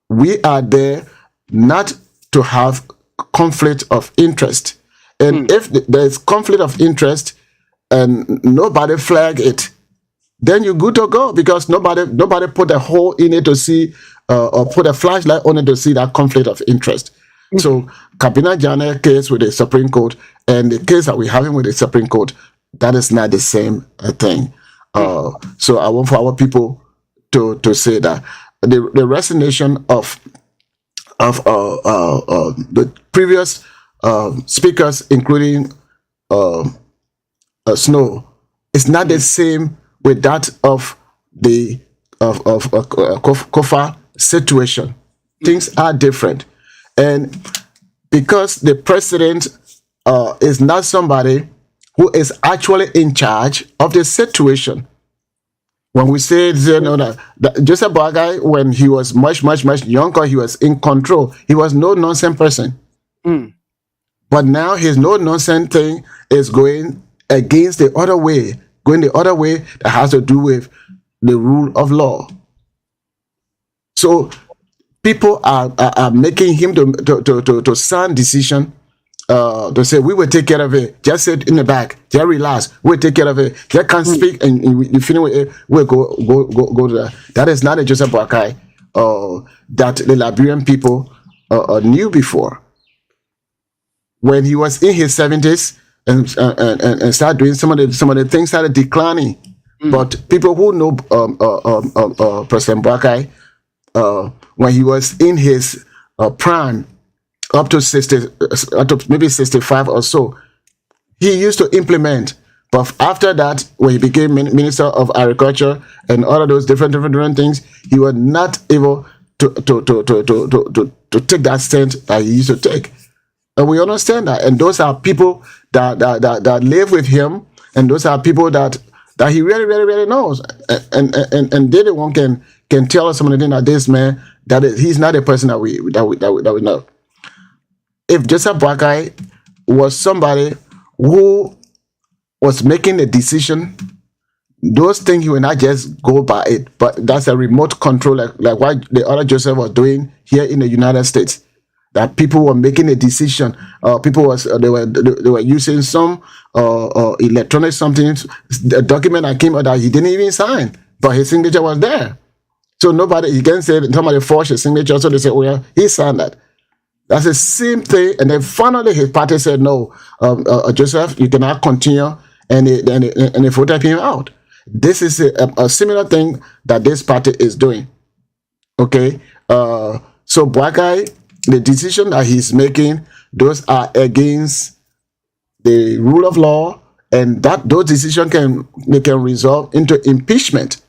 S7: we are there not to have conflict of interest. And if there's conflict of interest and nobody flag it, then you're good to go because nobody put a hole in it to see or put a flashlight on it to see that conflict of interest. So Cabinet Janet case with the Supreme Court and the case that we're having with the Supreme Court, that is not the same thing. So I want for our people to say that the resignation of the previous speakers, including Snow, is not the same with that of the Kofa situation. Things are different, and because the president is not somebody who is actually in charge of the situation. When we say that Joseph Boakai, when he was much younger, he was in control. He was no nonsense person. But now his no nonsense thing is going against the other way, that has to do with the rule of law. So people are making him to sign decision. To say we will take care of it. Just sit in the back. Just relax. We'll take care of it. Just can't speak, and you finish with it. We'll go to that. That is not a Joseph Boakai that the Liberian people knew before. When he was in his 70s and started doing some of the things started declining. But people who know President Boakai, when he was in his prime, up to maybe 65 or so, he used to implement. But after that, when he became Minister of Agriculture and all of those different things, he was not able to take that stand that he used to take. And we understand that. And those are people that live with him, and those are people that he really knows. And they the one can tell us some of the things that this man, he's not a person that we know. If Joseph Boakai was somebody who was making a decision, those things he will not just go by it, but that's a remote control, like what the other Joseph was doing here in the United States. That people were making a decision. People they were using some electronic something, a document that came out that he didn't even sign, but his signature was there. So he can say that somebody forged his signature, so they say, "Oh yeah, he signed that." That's the same thing. And then finally his party said, no, Joseph, you cannot continue, and they voted him out. This is a similar thing that this party is doing. Okay? So Boakai, the decision that he's making, those are against the rule of law, and those decisions can result into impeachment.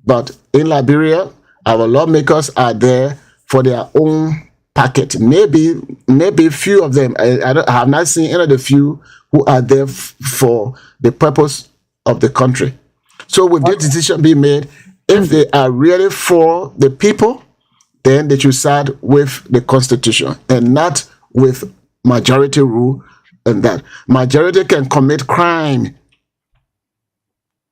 S7: But in Liberia, our lawmakers are there for their own packet. Maybe few of them. I have not seen any of the few who are there for the purpose of the country. So with this decision being made, if they are really for the people, then they should side with the Constitution and not with majority rule. And that majority can commit crime.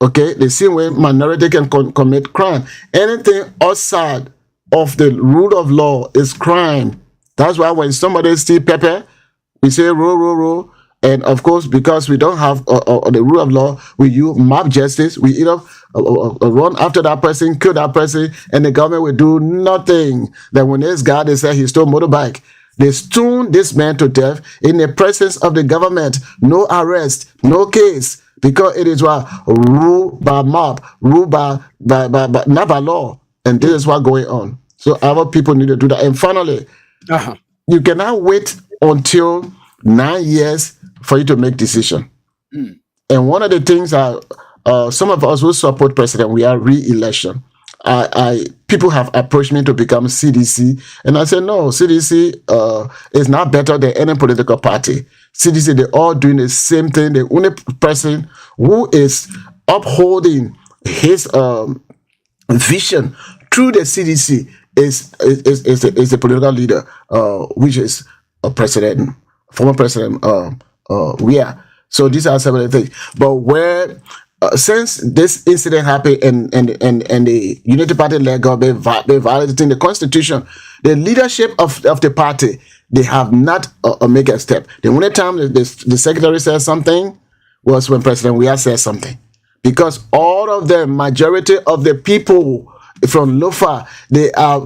S7: Okay, the same way minority can commit crime. Anything outside of the rule of law is crime. That's why when somebody steal pepper, we say roll. And of course, because we don't have the rule of law, we use mob justice. We either run after that person, kill that person, and the government will do nothing. Then when this guy, they say he stole motorbike, They stone this man to death in the presence of the government. No arrest, no case, because it is what ruled by mob, ruled by not by law, and this is what's going on. So our people need to do that. And finally, you cannot wait until 9 years for you to make decision. And one of the things that some of us who support president, we are re-election. People have approached me to become CDC, and I said no. CDC is not better than any political party. CDC, they're all doing the same thing. The only person who is upholding his vision through the CDC is the political leader, which is a former president. So these are some of the things. But where since this incident happened and the Unity Party led government violating the Constitution, the leadership of the party, they have not make a step. The only time the secretary said something was when President Weah said something, because all of the majority of the people from Lofa, they are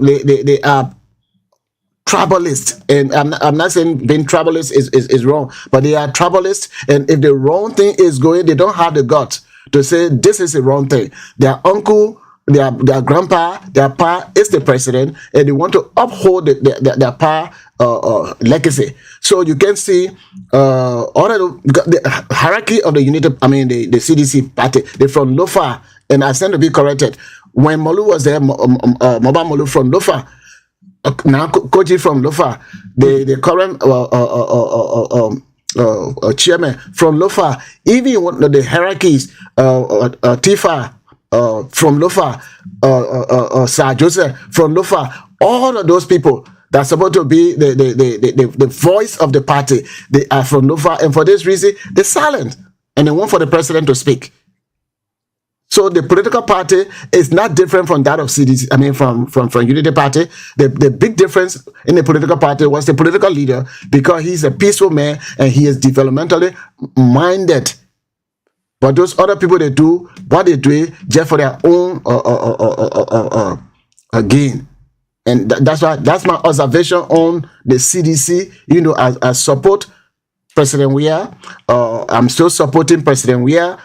S7: tribalists, and I'm not saying being tribalist is wrong, but they are tribalists, and if the wrong thing is going, they don't have the guts to say this is the wrong thing. Their uncle, their grandpa, their pa is the president, and they want to uphold their pa legacy. So you can see all of the hierarchy of the the CDC party. They're from Lofa, and I stand to be corrected. When Molu was there, Moba Molu from Lofa, now Koji from Lofa, the current chairman from Lofa, even the hierarchies, Tifa from Lofa, Sir Joseph from Lofa, all of those people that are supposed to be the voice of the party, they are from Lofa, and for this reason, they're silent, and they want for the president to speak. So the political party is not different from that of CDC. From Unity Party. The big difference in the political party was the political leader, because he's a peaceful man and he is developmentally minded. But those other people, they do what they do just for their own gain. And that's my observation on the CDC. I support President Weah. I'm still supporting President Weah.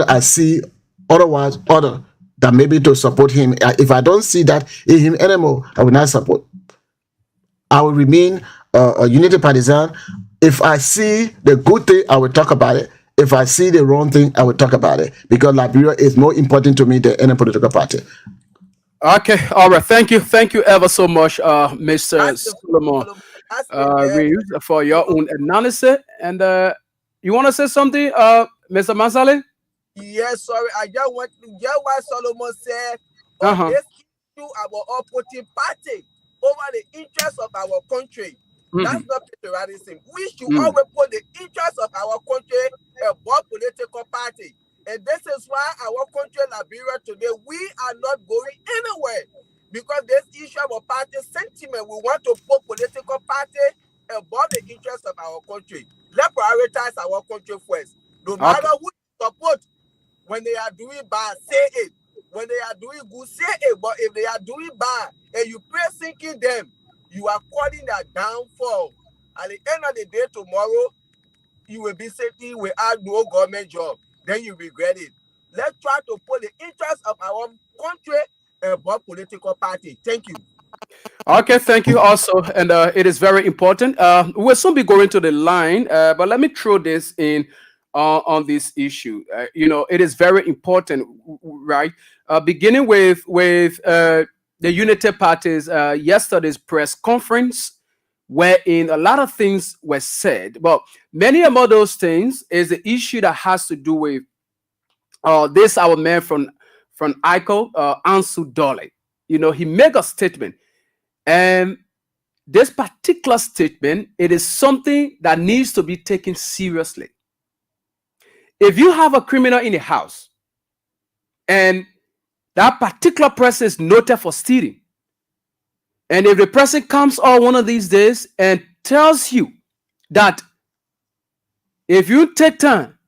S7: I see otherwise that maybe to support him. If I don't see that in him anymore, I will not support. I will remain a Unity partisan. If I see the good thing, I will talk about it. If I see the wrong thing, I will talk about it, because Liberia is more important to me than any political party.
S4: Okay, all right. Thank you ever so much, Mr. Solomon Reeves, for your own analysis. And you want to say something, Mr. Mansale?
S8: Yes, sorry. I just want to hear what Solomon said on this issue our opposing party over the interests of our country. That's not patriotism. We should always put the interests of our country above political party. And this is why our country, Liberia, today, we are not going anywhere. Because this issue of party sentiment, we want to put political party above the interests of our country. Let's prioritize our country first. No matter who you support, when they are doing bad, say it. When they are doing good, say it. But if they are doing bad and you pray sinking them, you are calling their downfall. At the end of the day, tomorrow, you will be sitting without no government job. Then you regret it. Let's try to put the interests of our country above political party. Thank you.
S4: Okay, thank you also. And it is very important. We'll soon be going to the line, but let me throw this in on this issue. It is very important, right? Beginning with the Unity Party's yesterday's press conference, wherein a lot of things were said. But many of those things is the issue that has to do with this our man from ICO, Ansu Dole. He made a statement, and this particular statement, it is something that needs to be taken seriously. If you have a criminal in the house and that particular person is noted for stealing, and if the person comes on one of these days and tells you that if you take time,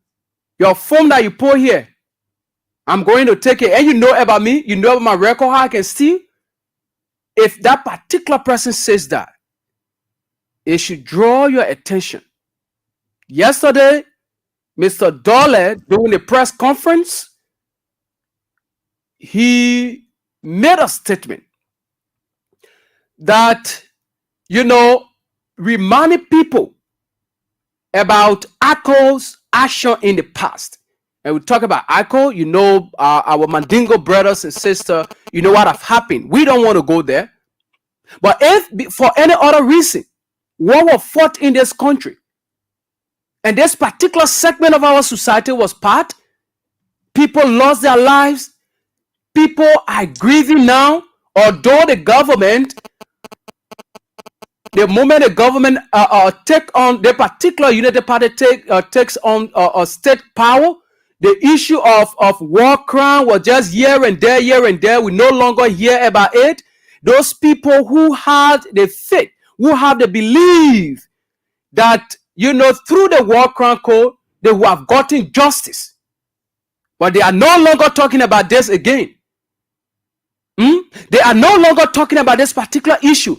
S4: your phone that you put here, I'm going to take it, and you know about me, you know about my record, how I can steal. If that particular person says that, it should draw your attention. Yesterday, Mr. Dole, during the press conference, he made a statement that, reminding people about ACO's action in the past. And we talk about ACO, our Mandingo brothers and sisters, you know what have happened. We don't want to go there. But if for any other reason, war was fought in this country, and this particular segment of our society was part, people lost their lives, people are grieving now, although the government, the moment the government take on the particular United Party takes on state power, the issue of war crime was just here and there. We no longer hear about it. Those people who had the faith, who have the belief that, through the war crime code, they will have gotten justice. But they are no longer talking about this again. They are no longer talking about this particular issue.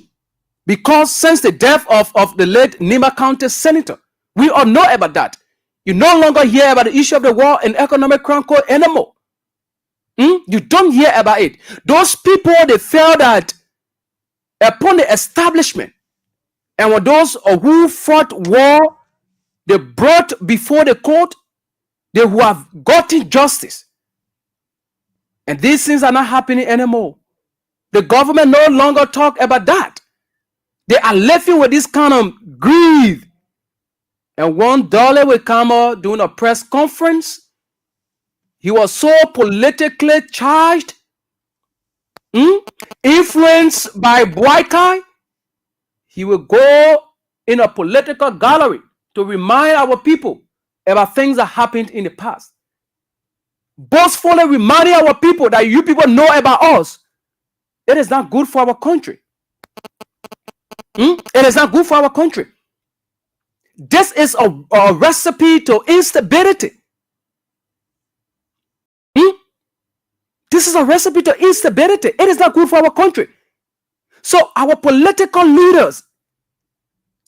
S4: Because since the death of the late Nima County Senator, we all know about that. You no longer hear about the issue of the war and economic crime code anymore. You don't hear about it. Those people, they felt that upon the establishment, and when those who fought war, they brought before the court, they who have gotten justice. And these things are not happening anymore. The government no longer talk about that. They are living with this kind of grief. And one Dole will come out doing a press conference. He was so politically charged, influenced by Boykai. He will go in a political gallery to remind our people about things that happened in the past. Boastfully reminding our people that you people know about us. It is not good for our country. It is not good for our country. This is a recipe to instability. This is a recipe to instability. It is not good for our country. So our political leaders,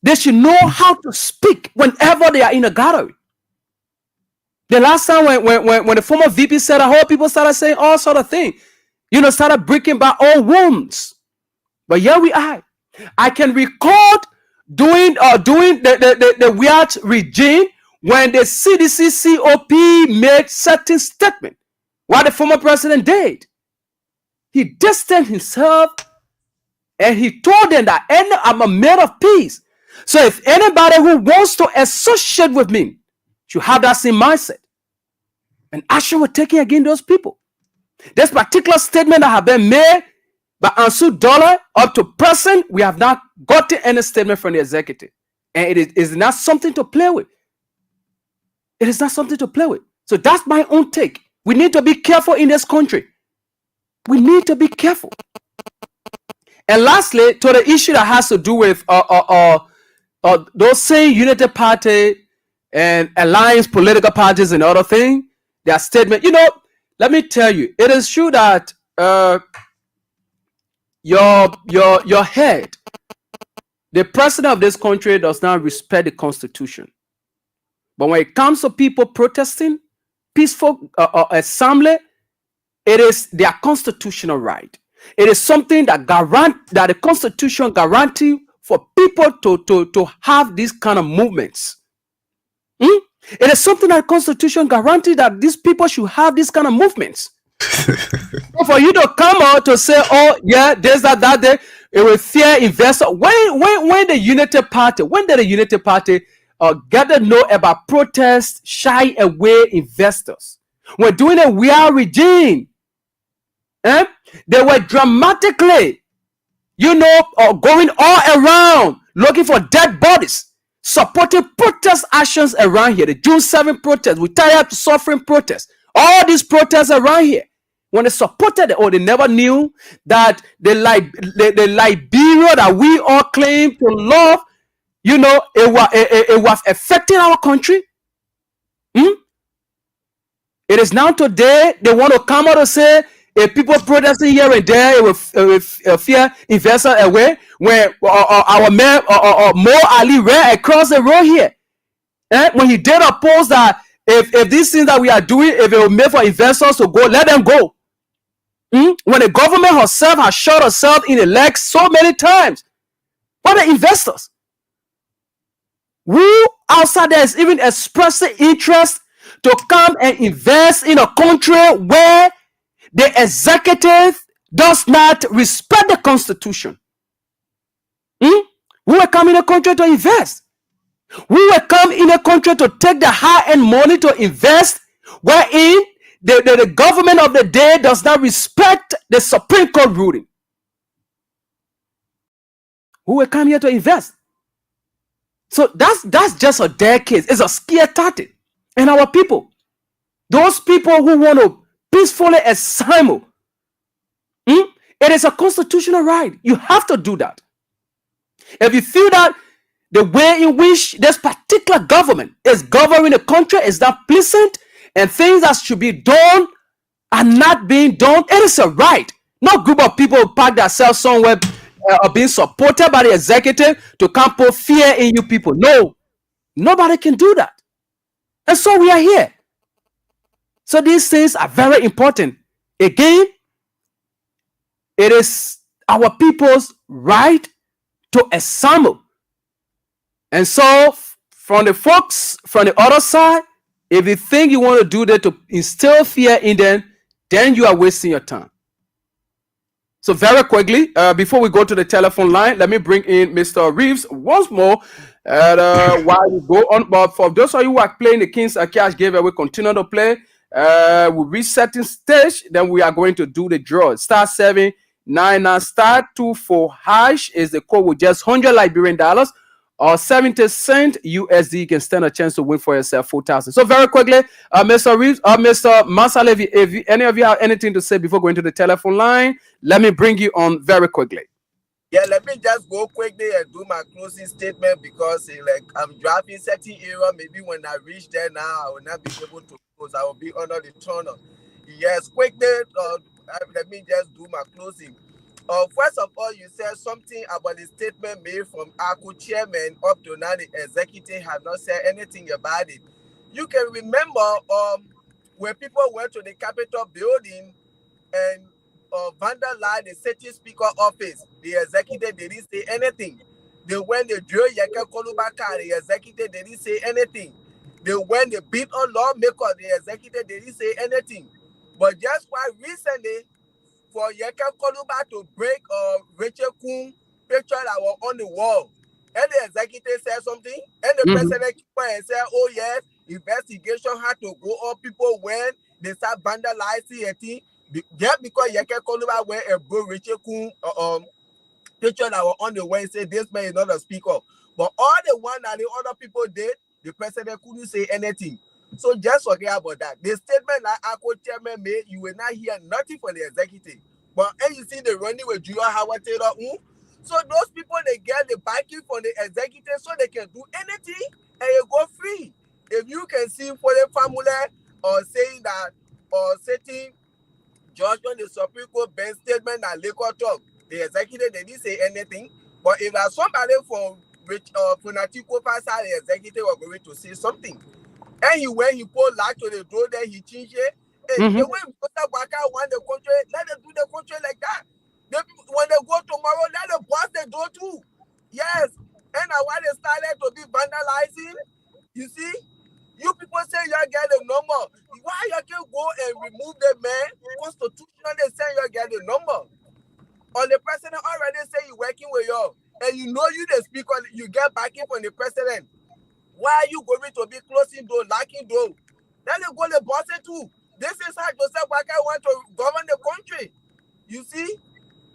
S4: they should know how to speak whenever they are in a gallery. The last time when the former VP said, I heard people started saying all sort of things. Started breaking by all wounds. But here we are. I can record doing the weird regime when the CDC COP made certain statement. What the former president did. He distanced himself and he told them that I'm a man of peace. So if anybody who wants to associate with me should have that same mindset. And action was taken against those people. This particular statement that have been made by Ansel Dole up to present, we have not gotten any statement from the executive. And it is not something to play with. It is not something to play with. So that's my own take. We need to be careful in this country. We need to be careful. And lastly, to the issue that has to do with those same United Party and alliance political parties and other things, their statement, let me tell you, it is true that your head, the president of this country, does not respect the Constitution. But when it comes to people protesting, peaceful assembly, it is their constitutional right. It is something that the Constitution guarantees for people to have these kind of movements. It is something that the Constitution guarantees that these people should have these kind of movements. So for you to come out to say, oh yeah, there's that day, it will fear investor. When the United Party, when did the United Party get to know about protests, shy away investors? When doing a weird regime, they were dramatically, going all around looking for dead bodies, supporting protest actions around here. The June 7 protests, we tired to suffering protests. All these protests around here, when they supported it, they never knew that the Liberia that we all claim to love, it was affecting our country. It is now today they want to come out and say, if people protesting here and there, it will fear investors away. when our man Mo Ali ran across the road here, when he did oppose that if these things that we are doing, if it will make for investors to go, let them go. When the government herself has shot herself in the legs so many times, but the investors who outside there is even expressing interest to come and invest in a country where the executive does not respect the constitution. We will come in a country to invest. We will come in a country to take the high-end money to invest, wherein the government of the day does not respect the Supreme Court ruling. We will come here to invest. So that's just a dead case. It's a scare tactic. And our people, those people who want to peacefully assemble, it is a constitutional right. You have to do that. If you feel that the way in which this particular government is governing the country is not pleasant and things that should be done are not being done, it is a right. No group of people park themselves somewhere being supported by the executive to come put fear in you people. No, nobody can do that. And so we are here. So these things are very important. Again, it is our people's right to assemble. And so from the folks from the other side, if you think you want to do that to instill fear in them, then you are wasting your time. So very quickly, before we go to the telephone line, let me bring in Mr. Reeves once more. While we go on, but for those of you who are playing the Kings Cash giveaway, continue to play. We're resetting stage, then we are going to do the draw. *799 *24 hash is the code with just $100 Liberian dollars or 70 cents USD. You can stand a chance to win for yourself 4,000. So very quickly, Mr. Reeves, Mr. Masalevi, if any of you have anything to say before going to the telephone line, let me bring you on very quickly.
S8: Yeah, let me just go quickly and do my closing statement because like I'm driving certain area. Maybe when I reach there now, I will not be able to close. I will be under the tunnel. Yes, quickly, let me just do my closing. First of all, you said something about the statement made from ACU chairman. Up to now, the executive have not said anything about it. You can remember when people went to the Capitol building and vandalized the city speaker office, the executive didn't say anything. When they drilled Yeke Kolubaka, the executive didn't say anything. When they beat a lawmaker, the executive didn't say anything. But just quite recently, for Yeke Koluba to break Rachel Kuhn picture that was on the wall, and the executive said something, and the president came and said, oh yes, investigation had to go on people when they start vandalizing a thing. Just because Yeke Koluba went and broke Rachel Kuhn picture that was on the wall and said this man is not a speaker. But all the one that the other people did, the president couldn't say anything. So just forget about that. The statement that ACU chairman made, you will not hear nothing from the executive. But and you see the running with Julia Howard Taylor, so those people, they get the backing from the executive so they can do anything and you go free. If you can see for the family or saying that or setting judge on the Supreme Court bench statement that Laker talk, the executive they didn't say anything. But if there's somebody from Funatiko Pasa, the executive was going to say something. And when he put lock to the door, then he changed it. The way Waka want the country, let them do the country like that. When they go tomorrow, let them blast the door too. Yes. And why they started to be vandalizing, you see, you people say you get the number. Why you can go and remove the man? Constitutionally say you get the number. Or the president already say you working with you, and you know you the speaker, you get backing from the president. Why are you going to be closing door, locking door? Then they go to boss it too. This is how Joseph Waka want to govern the country. You see,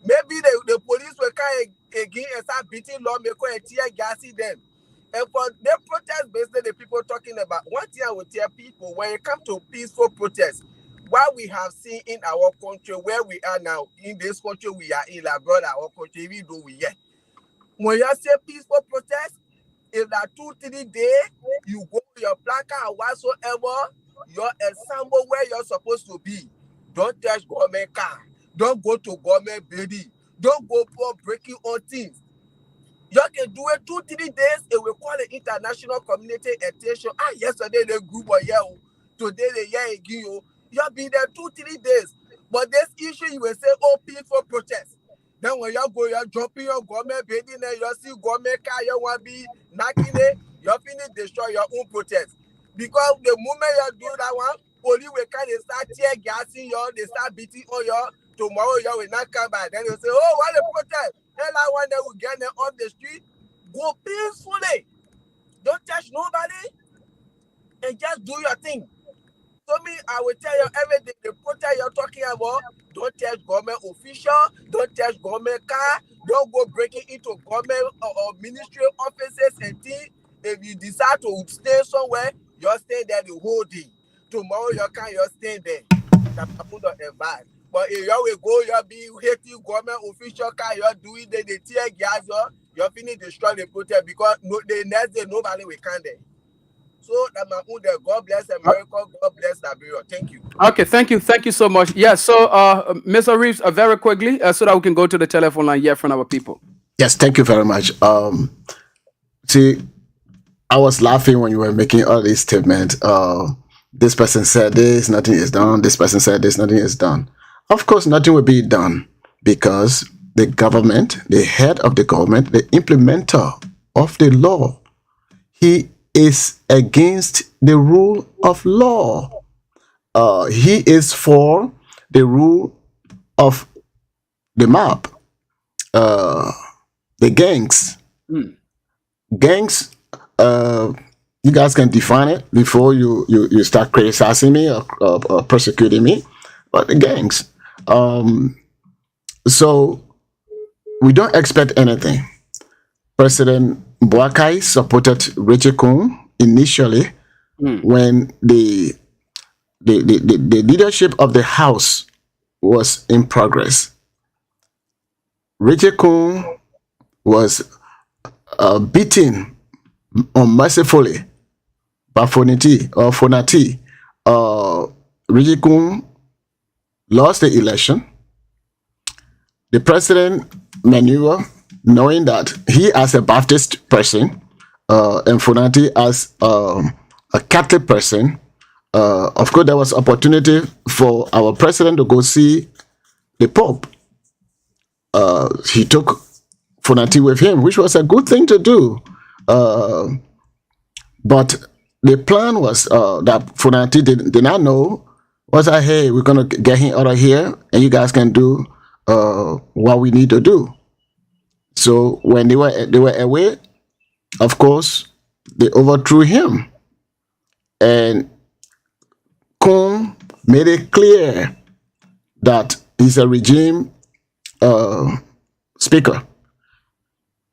S8: maybe the police will come again and start beating lawmakers and tear gassing them. And for the protest, basically the people talking about, one thing I will tell people, when it comes to peaceful protests, what we have seen in our country, where we are now, in this country we are in, abroad our country, we do we yet. When you say peaceful protest, if that 2-3 days, you go to your placard or whatsoever, your ensemble where you're supposed to be. Don't touch government car. Don't go to government building. Don't go for breaking all things. You can do it 2-3 days, it will call the international community attention. Yesterday the group was here, today they here again. You'll be there 2-3 days. But this issue, you will say, oh, peaceful protest. Then when you go, you're dropping your government building, you see government car, you want to be knocking it, you're finish destroy your own protest. Because the moment you do that one, police will kind of start tear gassing you, they start beating on you. Tomorrow you will not come back. Then you say, oh, what a protest. Tell that one that will get them off the street. Go peacefully. Don't touch nobody. And just do your thing. So me, I will tell you everything. The protest you're talking about, don't touch government official, don't touch government car, don't go breaking into government or ministry offices and things. If you decide to stay somewhere, you're staying there the whole day. Tomorrow you're staying there. That's not advice. But if you will go, you'll be hating government official car, you're doing the tear gas, you're finishing destroy the protest because the next day nobody will come there. So that my own there. God bless America, God bless Liberia. Thank you.
S4: Okay, thank you so much. Yeah, so Mr. Reeves, very quickly, so that we can go to the telephone line here from our people.
S7: Yes, thank you very much. See, I was laughing when you were making all these statements. This person said this, nothing is done. This person said this, nothing is done. Of course, nothing will be done because the government, the head of the government, the implementer of the law, he is against the rule of law. He is for the rule of the map. The gangs. Gangs, you guys can define it before you start criticizing me or persecuting me. But the gangs. So we don't expect anything. President Boakai supported Richie Kun initially when the leadership of the House was in progress. Richie Kun was beaten unmercifully by Fonati. Richie Kun lost the election. The president maneuvered, knowing that he as a Baptist person and Fonati as a Catholic person. Of course, there was opportunity for our president to go see the Pope. He took Fonati with him, which was a good thing to do. But the plan was that Fonati did not know, was that, hey, we're going to get him out of here and you guys can do what we need to do. So when they were away, of course, they overthrew him. And Kun made it clear that he's a regime speaker.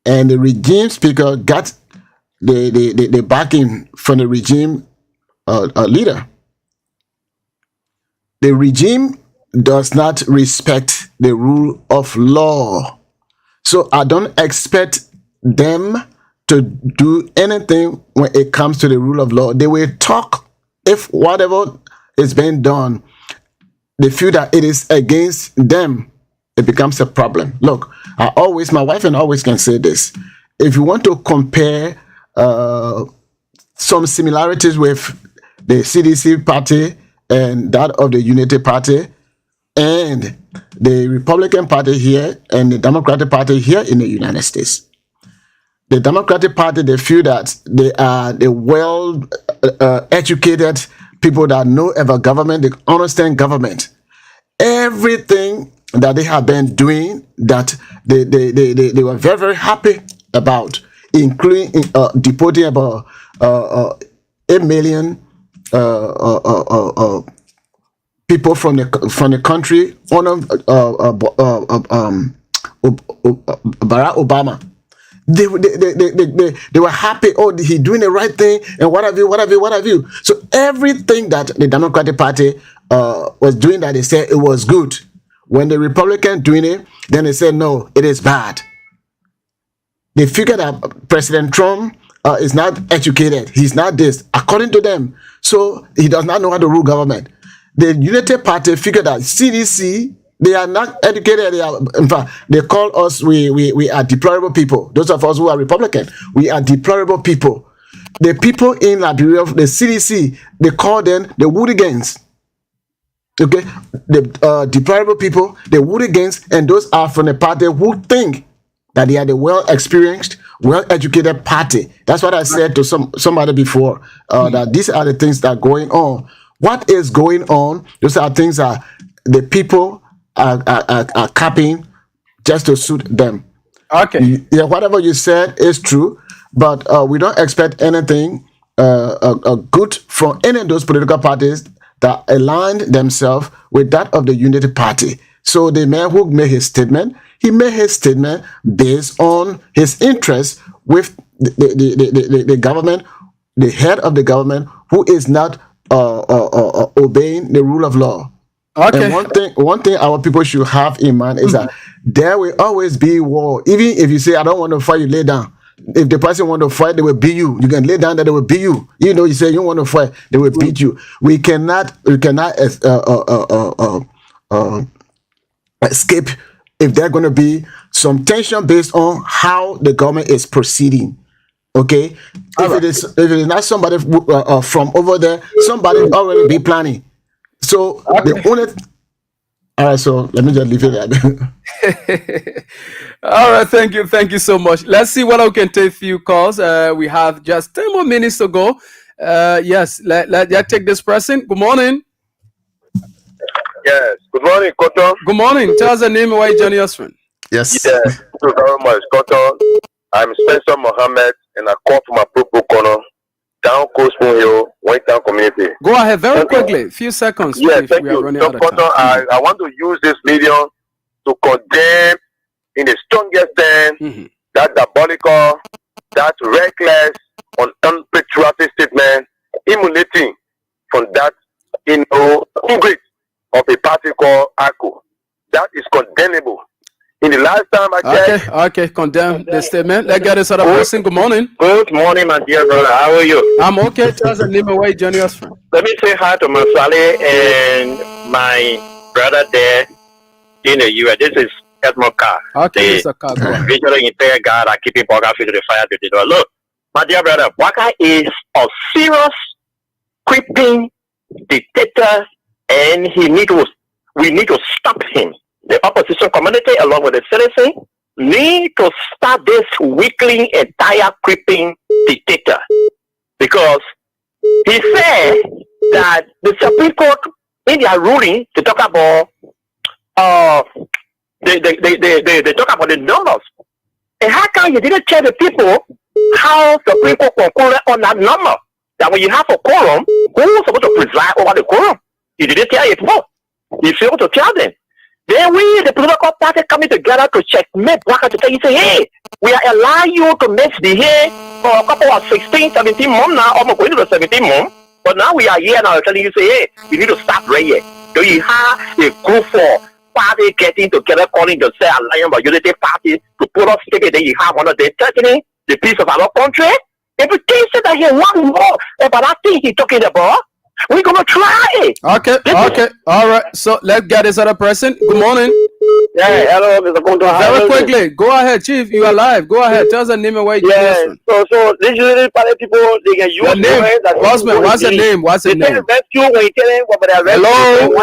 S7: And the regime speaker got the backing from the regime leader. The regime does not respect the rule of law. So I don't expect them to do anything when it comes to the rule of law. They will talk if whatever is being done, they feel that it is against them, it becomes a problem. Look, my wife and I always can say this. If you want to compare some similarities with the CDC party and that of the Unity Party and the Republican Party here and the Democratic Party here in the United States. The Democratic Party, they feel that they are the well-educated people that know about government, they understand government. Everything that they have been doing that they were very, very happy about, including deporting about 8 million people from the country under Barack Obama. They were happy. Oh, he doing the right thing, and what have you. So everything that the Democratic Party was doing, that they said it was good. When the Republican doing it, then they said no, it is bad. They figured that President Trump is not educated. He's not this, according to them. So he does not know how to rule government. The Unity Party figured that CDC, They are not educated. They are, in fact, they call us, we are deplorable people. Those of us who are Republican, we are deplorable people. The people in Liberia, the CDC, they call them the Woodigans. Okay, the deplorable people, the Woodigans, and those are from the party who think that they are the well-experienced, well-educated party. That's what I said to somebody before, that these are the things that are going on. What is going on? Those are things that the people are capping just to suit them.
S4: Okay.
S7: Yeah, whatever you said is true, but we don't expect anything good from any of those political parties that aligned themselves with that of the Unity Party. So the man who made his statement, he made his statement based on his interest with the government, the head of the government, who is not obeying the rule of law.
S4: Okay.
S7: And one thing our people should have in mind is that there will always be war. Even if you say, I don't want to fight, you lay down. If the person want to fight, they will beat you. You can lay down, that they will beat you. You know, you say you want to fight, they will beat you. We cannot escape if there's going to be some tension based on how the government is proceeding. Okay, if it is not somebody from over there, somebody already be planning. So the only. All right, so let me just leave it at that.
S4: All right, thank you so much. Let's see what I can take few calls. We have just 10 more minutes to go. Yes, let's take this person. Good morning.
S9: Yes, good morning, Cotton.
S4: Good morning. Tell us the name and why you joining us from.
S7: Yes.
S9: Yes, thank you very much, Cotton. I'm Spencer Mohammed, and I call from Apropos Corner, down Coast Moon Hill, White Town Community.
S4: Go ahead very quickly. Few seconds.
S9: Yes, thank
S4: we are
S9: you.
S4: running
S9: So,
S4: out of
S9: Cotton,
S4: time.
S9: I want to use this medium to condemn in the strongest term that diabolical, that reckless, unpatriotic statement emulating from that, ingrate of a party called ACO. That is condemnable. In the last time I checked.
S4: Okay, condemn the statement. Let's get this other person. Good morning.
S9: Good morning, my dear brother. How are you?
S4: I'm okay. Tell us the name and why you joining us from.
S9: Let me say hi to my Sally and my brother there in the US. This is Edmond Carr.
S4: Okay, Mr. Carr.
S9: Visually impaired guy that keeping Waka to the fire to the door. Look, my dear brother, Waka is a serious, creeping dictator, and we need to stop him. The opposition community, along with the citizen, need to stop this weakling, entire creeping dictator. Because he said that the Supreme Court, in their ruling, they talk about they talk about the numbers. And how come you didn't tell the people how Supreme Court concluded on that number? That when you have a quorum, who's supposed to preside over the quorum? You didn't tell it more. You failed to tell them. Then we, the political party, coming together to checkmate Waka to tell you, say, hey, we are allowing you to misbehave for a couple of 16, 17 months now, almost going to the 17 months. But now we are here now telling you, say, hey, you need to stop right here. So you have a group for party getting together, calling themselves Alliance of Unity Party to put up statement. Then you have one of them threatening the peace of our country. If you can't say that he wants more about that thing he's talking about, we're gonna try it.
S4: Okay. All right. So let's get this other person. Good morning.
S9: Yeah, hello, Mr. Kondo.
S4: Very quickly. Go ahead, Chief. You are live. Go ahead. Tell us the name and where you
S9: from. So this usually people they can use
S4: the name. What's the name? What's the name?
S9: Hello.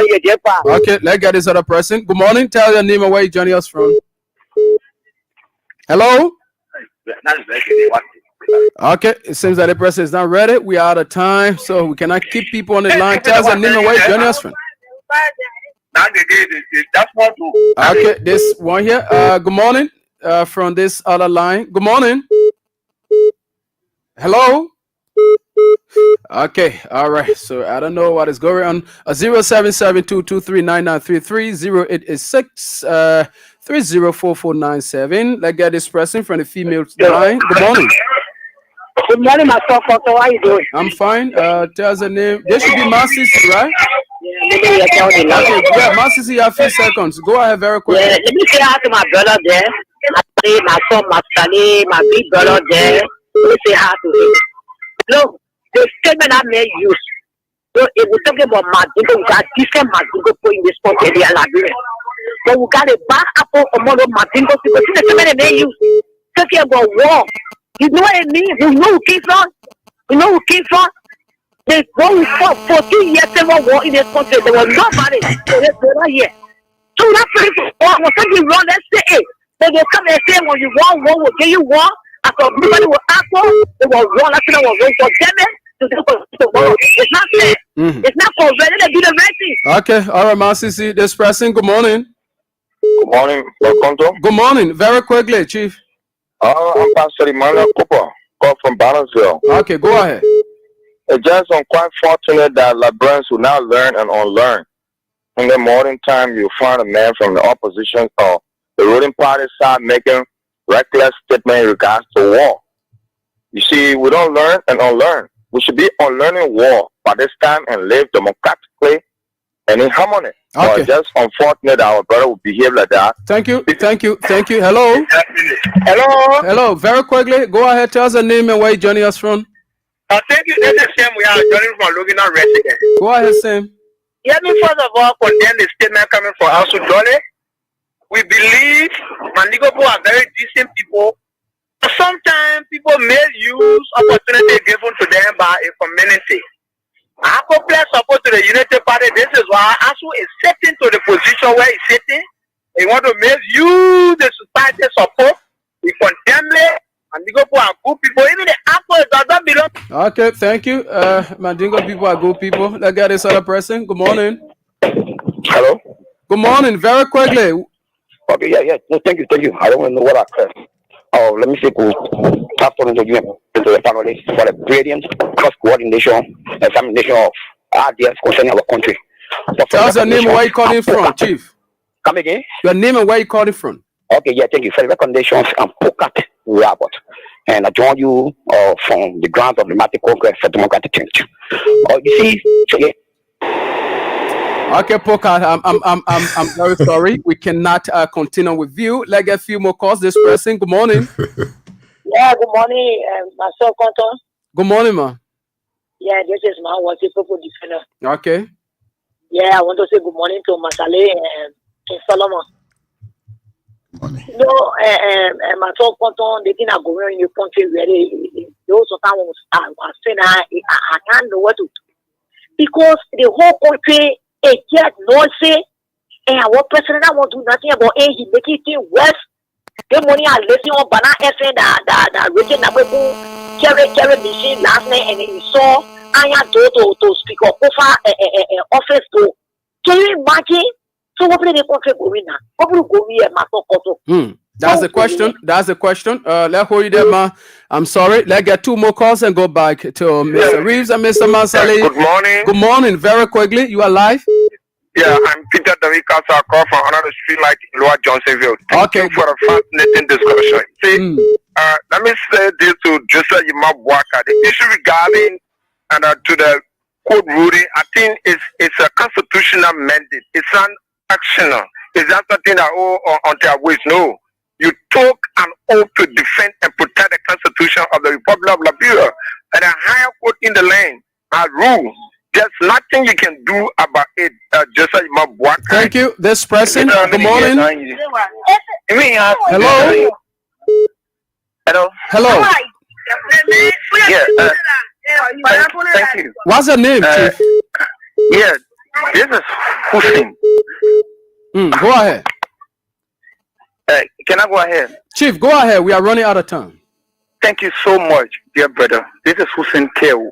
S4: Okay, let's get this other person. Good morning. Tell your name and where you joining us from. Hello. Okay, it seems that the person is not ready. We are out of time, so we cannot keep people on the line. Tell us the name and where you joining us from. Okay, this one here. Good morning. From this other line. Good morning. Hello. Okay, all right. So I don't know what is going on. 0772239933 0886 304497. Let's get this person from the female line. Good morning.
S10: Good morning, my son. How are you doing?
S4: I'm fine. Tell us the name. This should be Masisi, right?
S10: Yeah,
S4: yeah, Masisi, you have a few seconds. Go ahead very quickly.
S10: Yeah, let me say hi to my brother there. My son, my Sally, my big brother there. Let me say hi to him. Look, the statement I made use. So if we're talking about Madingo, we got different Madingo in this country, they are Liberian. but we got a bad apple for more Martingo people. See the same they use. Talking about war. You know what I mean? We know who came from. We know who came from. They go for 14 years civil war in this country. There was nobody here. So that's pretty for war. When something wrong, let's say it. But they come and say when you want war, we'll give you war. I thought everybody was apple. It was wrong. That's what I was wrong for them. It's not fair. It's not for ready to do the right thing.
S4: Okay, all right, Masisi, this person. Good morning.
S11: Good morning, welcome.
S4: Good morning. Very quickly, Chief.
S11: I'm Pastor Emmanuel Cooper, call from Barnesville.
S4: Okay, go ahead.
S11: It's just quite fortunate that Librarians will now learn and unlearn. In the modern time, you find a man from the opposition or the ruling party side making reckless statements in regards to war. You see, we don't learn and unlearn. We should be unlearning war by this time and live democratically and in harmony.
S4: Okay.
S11: Just unfortunate that our brother would behave like that.
S4: Thank you. Hello. Hello. Very quickly, go ahead. Tell us the name and where you're joining us from.
S12: Thank you. This is Sam. We are joining from Lugina resident.
S4: Go ahead, Sam.
S12: Let me first of all condemn the statement coming from Alsu Dole. We believe Mandigopo are very decent people. Sometimes people may use opportunity given to them by a community. I compare support to the United Party. This is why ASU is sitting to the position where he's sitting. They want to make use the society support. We condemn it. Mandingo people are good people. Even the apple does not belong.
S4: Okay, thank you. Mandingo people are good people. Let's get this other person. Good morning.
S11: Hello.
S4: Good morning. Very quickly.
S13: Okay, yeah. No, thank you. I don't want to know what I said. Oh, let me say, after the family for the brilliant cross coordination, examination of ideas concerning our country.
S4: Tell us your name and where you calling from, Chief.
S13: Come again?
S4: Your name and where you calling from.
S13: Okay, yeah, thank you for the recommendations. I'm Pokat Robert, and I join you from the grounds of the Martin Congress for Democratic Change. You see, yeah.
S4: Okay, Pokat, I'm very sorry. We cannot continue with you. Let's get a few more calls. This person, good morning.
S10: Yeah, good morning, myself, Conton.
S4: Good morning, ma.
S10: Yeah, this is my one people defender.
S4: Okay.
S10: Yeah, I want to say good morning to Masale and Solomon. No, my talk Conton, they think I go around in the country where they also sometimes I say I can't know what to do. Because the whole country it just noisy, and our president won't do nothing about it. He make it worse. The money I listen on Banana FM that written that we carry machine last night, and he saw Aya to speak up over office to. Can you imagine? So what will the country going now? What will go here, Master?
S4: That's the question. Let's hold you there, ma. I'm sorry. Let's get two more calls and go back to Mr. Reeves and Mr. Mansali.
S11: Good morning.
S4: Good morning. Very quickly, you are live.
S11: Yeah, I'm Peter Davika. I call from another street like Lower Johnsonville. Thank you for a fascinating discussion. See, let me say this to Joseph Yimabwaka. The issue regarding to the court ruling, I think it's a constitutional mandate. It's an actional. It's not something that until our ways. No. You took an oath to defend and protect the Constitution of the Republic of Liberia, and a higher court in the land has ruled. There's nothing you can do about it. Joseph Mabwaka.
S4: Thank you. This person. Good morning. Hello. Hello.
S11: Yeah. Thank you.
S4: What's your name, Chief?
S11: Yeah. This is Hussein.
S4: Go ahead.
S11: Can I go ahead?
S4: Chief, go ahead. We are running out of time.
S11: Thank you so much, dear brother. This is Hussein Keu.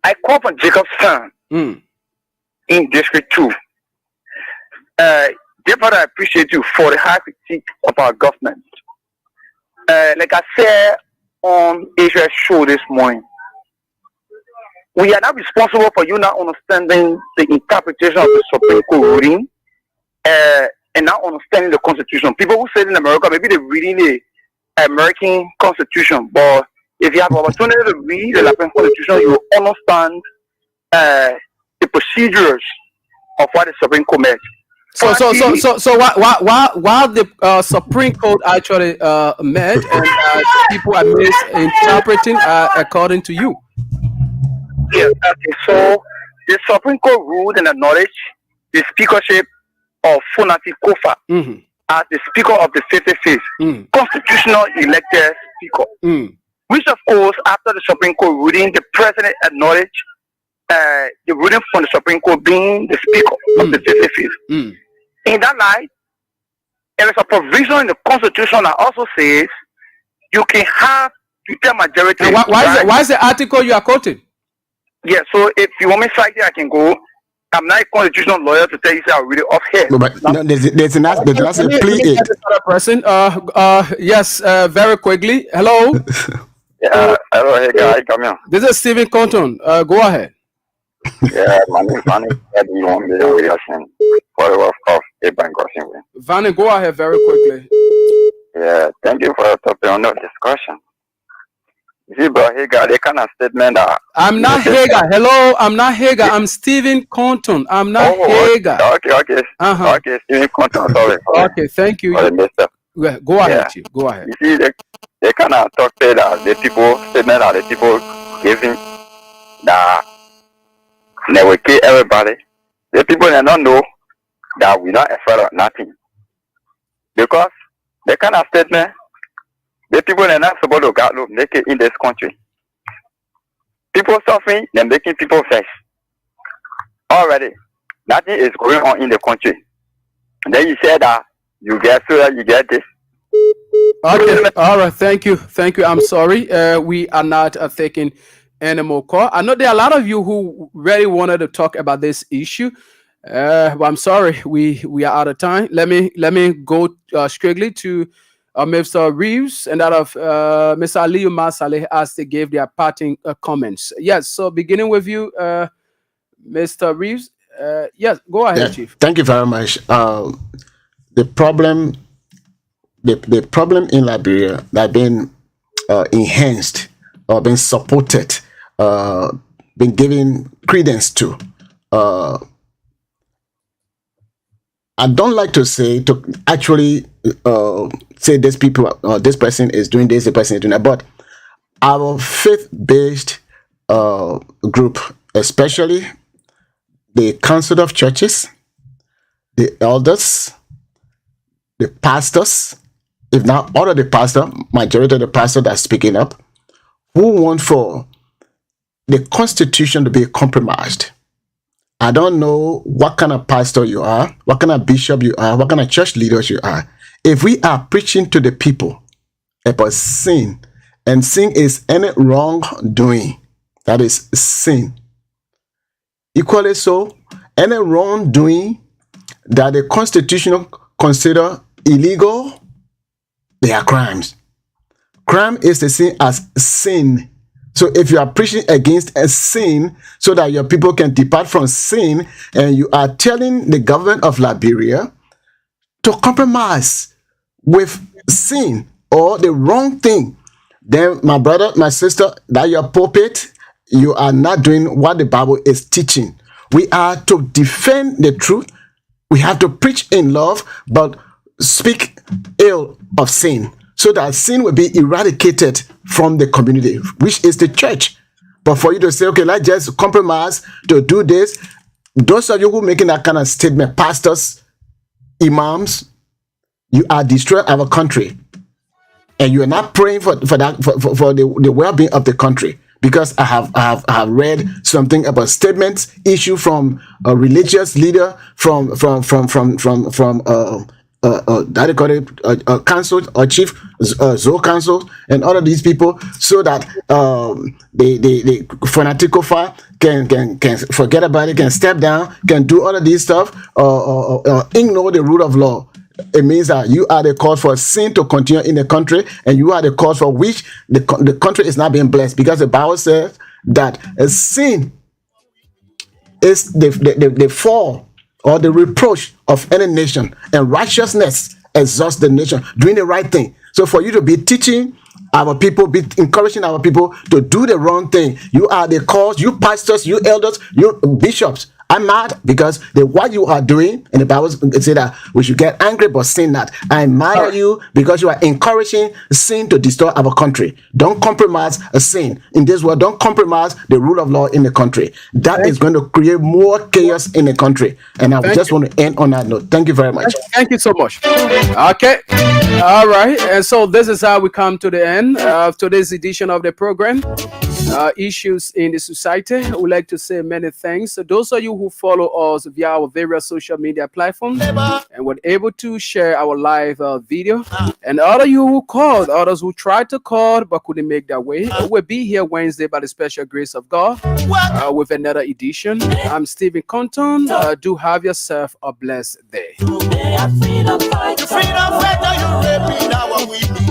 S11: I call from Jacobstown in District 2. Dear brother, I appreciate you for the high critique of our government. Like I said on Asia's show this morning, we are not responsible for you not understanding the interpretation of the Supreme Court ruling and not understanding the Constitution. People who say in America, maybe they're reading the American Constitution, but if you have the opportunity to read the Latin Constitution, you will understand the procedures of what the Supreme Court makes.
S4: So while the Supreme Court actually met and people are misinterpreting according to you.
S11: Yes, okay. So the Supreme Court ruled and acknowledged the speakership
S12: of Funati Kofa as the Speaker of the 55th constitutional elected Speaker. Which, of course, after the Supreme Court ruling, the President acknowledged the ruling from the Supreme Court being the Speaker of the 55th. In that light, there is a provision in the Constitution that also says you can have the majority.
S4: Why is the article you are quoting?
S12: Yeah, so if you want me to cite it, I can go. I'm not a constitutional lawyer to tell you that I'm really off here.
S7: But no, there's an answer. Please.
S4: Person. Yes, very quickly. Hello.
S14: Yeah, hello, hey guys, come here.
S4: This is Stephen Compton. Go ahead.
S14: Yeah, my name is Vanny. You want me to reaction for the work of Abraham Crossing.
S4: Vanny, go ahead very quickly.
S14: Yeah, thank you for your topic on the discussion. You see, bro, Hagar, they kind of statement that
S4: I'm not Hagar. Hello, I'm not Hagar. I'm Stephen Compton. I'm not Hagar.
S14: Okay. Okay, Stephen Compton, sorry.
S4: Okay, thank you. Go ahead, Chief. Go ahead.
S14: You see, they kind of talk that the people statement that the people giving that they will kill everybody. The people they don't know that we not afraid of nothing. Because the kind of statement the people are not supposed to get naked in this country. People suffering, they're making people face. Already, nothing is going on in the country. And then you say that you get so that you get this.
S4: Okay, all right, thank you. I'm sorry. We are not taking any more call. I know there are a lot of you who really wanted to talk about this issue. But I'm sorry, we are out of time. Let me go strictly to Mr. Reeves and that of Mr. Aliyu Masale as they gave their parting comments. Yes, so beginning with you, Mr. Reeves. Yes, go ahead, Chief.
S7: Thank you very much. The problem in Liberia that been enhanced or been supported, been given credence to. I don't like to say to actually say this people or this person is doing this, the person is doing that, but our faith-based group, especially the council of churches, the elders, the pastors, if not all of the pastor, majority of the pastor that's speaking up, who want for the constitution to be compromised. I don't know what kind of pastor you are, what kind of bishop you are, what kind of church leaders you are. If we are preaching to the people about sin, and sin is any wrongdoing, that is sin. Equally so, any wrongdoing that the constitution consider illegal, they are crimes. Crime is the same as sin. So if you are preaching against a sin so that your people can depart from sin, and you are telling the government of Liberia to compromise with sin or the wrong thing, then my brother, my sister, that your pulpit, you are not doing what the Bible is teaching. We are to defend the truth. We have to preach in love, but speak ill of sin, so that sin will be eradicated from the community, which is the church. But for you to say, okay, let's just compromise to do this, those of you who are making that kind of statement, pastors, imams, you are destroying our country. And you are not praying for the well-being of the country. Because I have read something about statements issued from a religious leader from council or chief Zoe council and all of these people, so that the fanatical fire can forget about it, can step down, can do all of these stuff, or ignore the rule of law. It means that you are the cause for sin to continue in the country, and you are the cause for which the country is not being blessed, because the Bible says that a sin is the fall or the reproach of any nation, and righteousness exalts the nation, doing the right thing. So for you to be teaching our people, be encouraging our people to do the wrong thing, you are the cause, you pastors, you elders, you bishops I'm mad because what you are doing, and the Bible says that we should get angry but sin not. I'm mad at you because you are encouraging sin to destroy our country. Don't compromise a sin in this world. Don't compromise the rule of law in the country. That is going to create more chaos in the country. And I just want to end on that note. Thank you very much.
S4: Thank you so much. Okay. All right. And so this is how we come to the end of today's edition of the program. Issues in the society. I would like to say many thanks to those of you who follow us via our various social media platforms and were able to share our live video. And other you who called, others who tried to call but couldn't make their way, we'll be here Wednesday by the special grace of God with another edition. I'm Stephen Compton. Do have yourself a blessed day.
S1: Freedom fighter, you raping our women.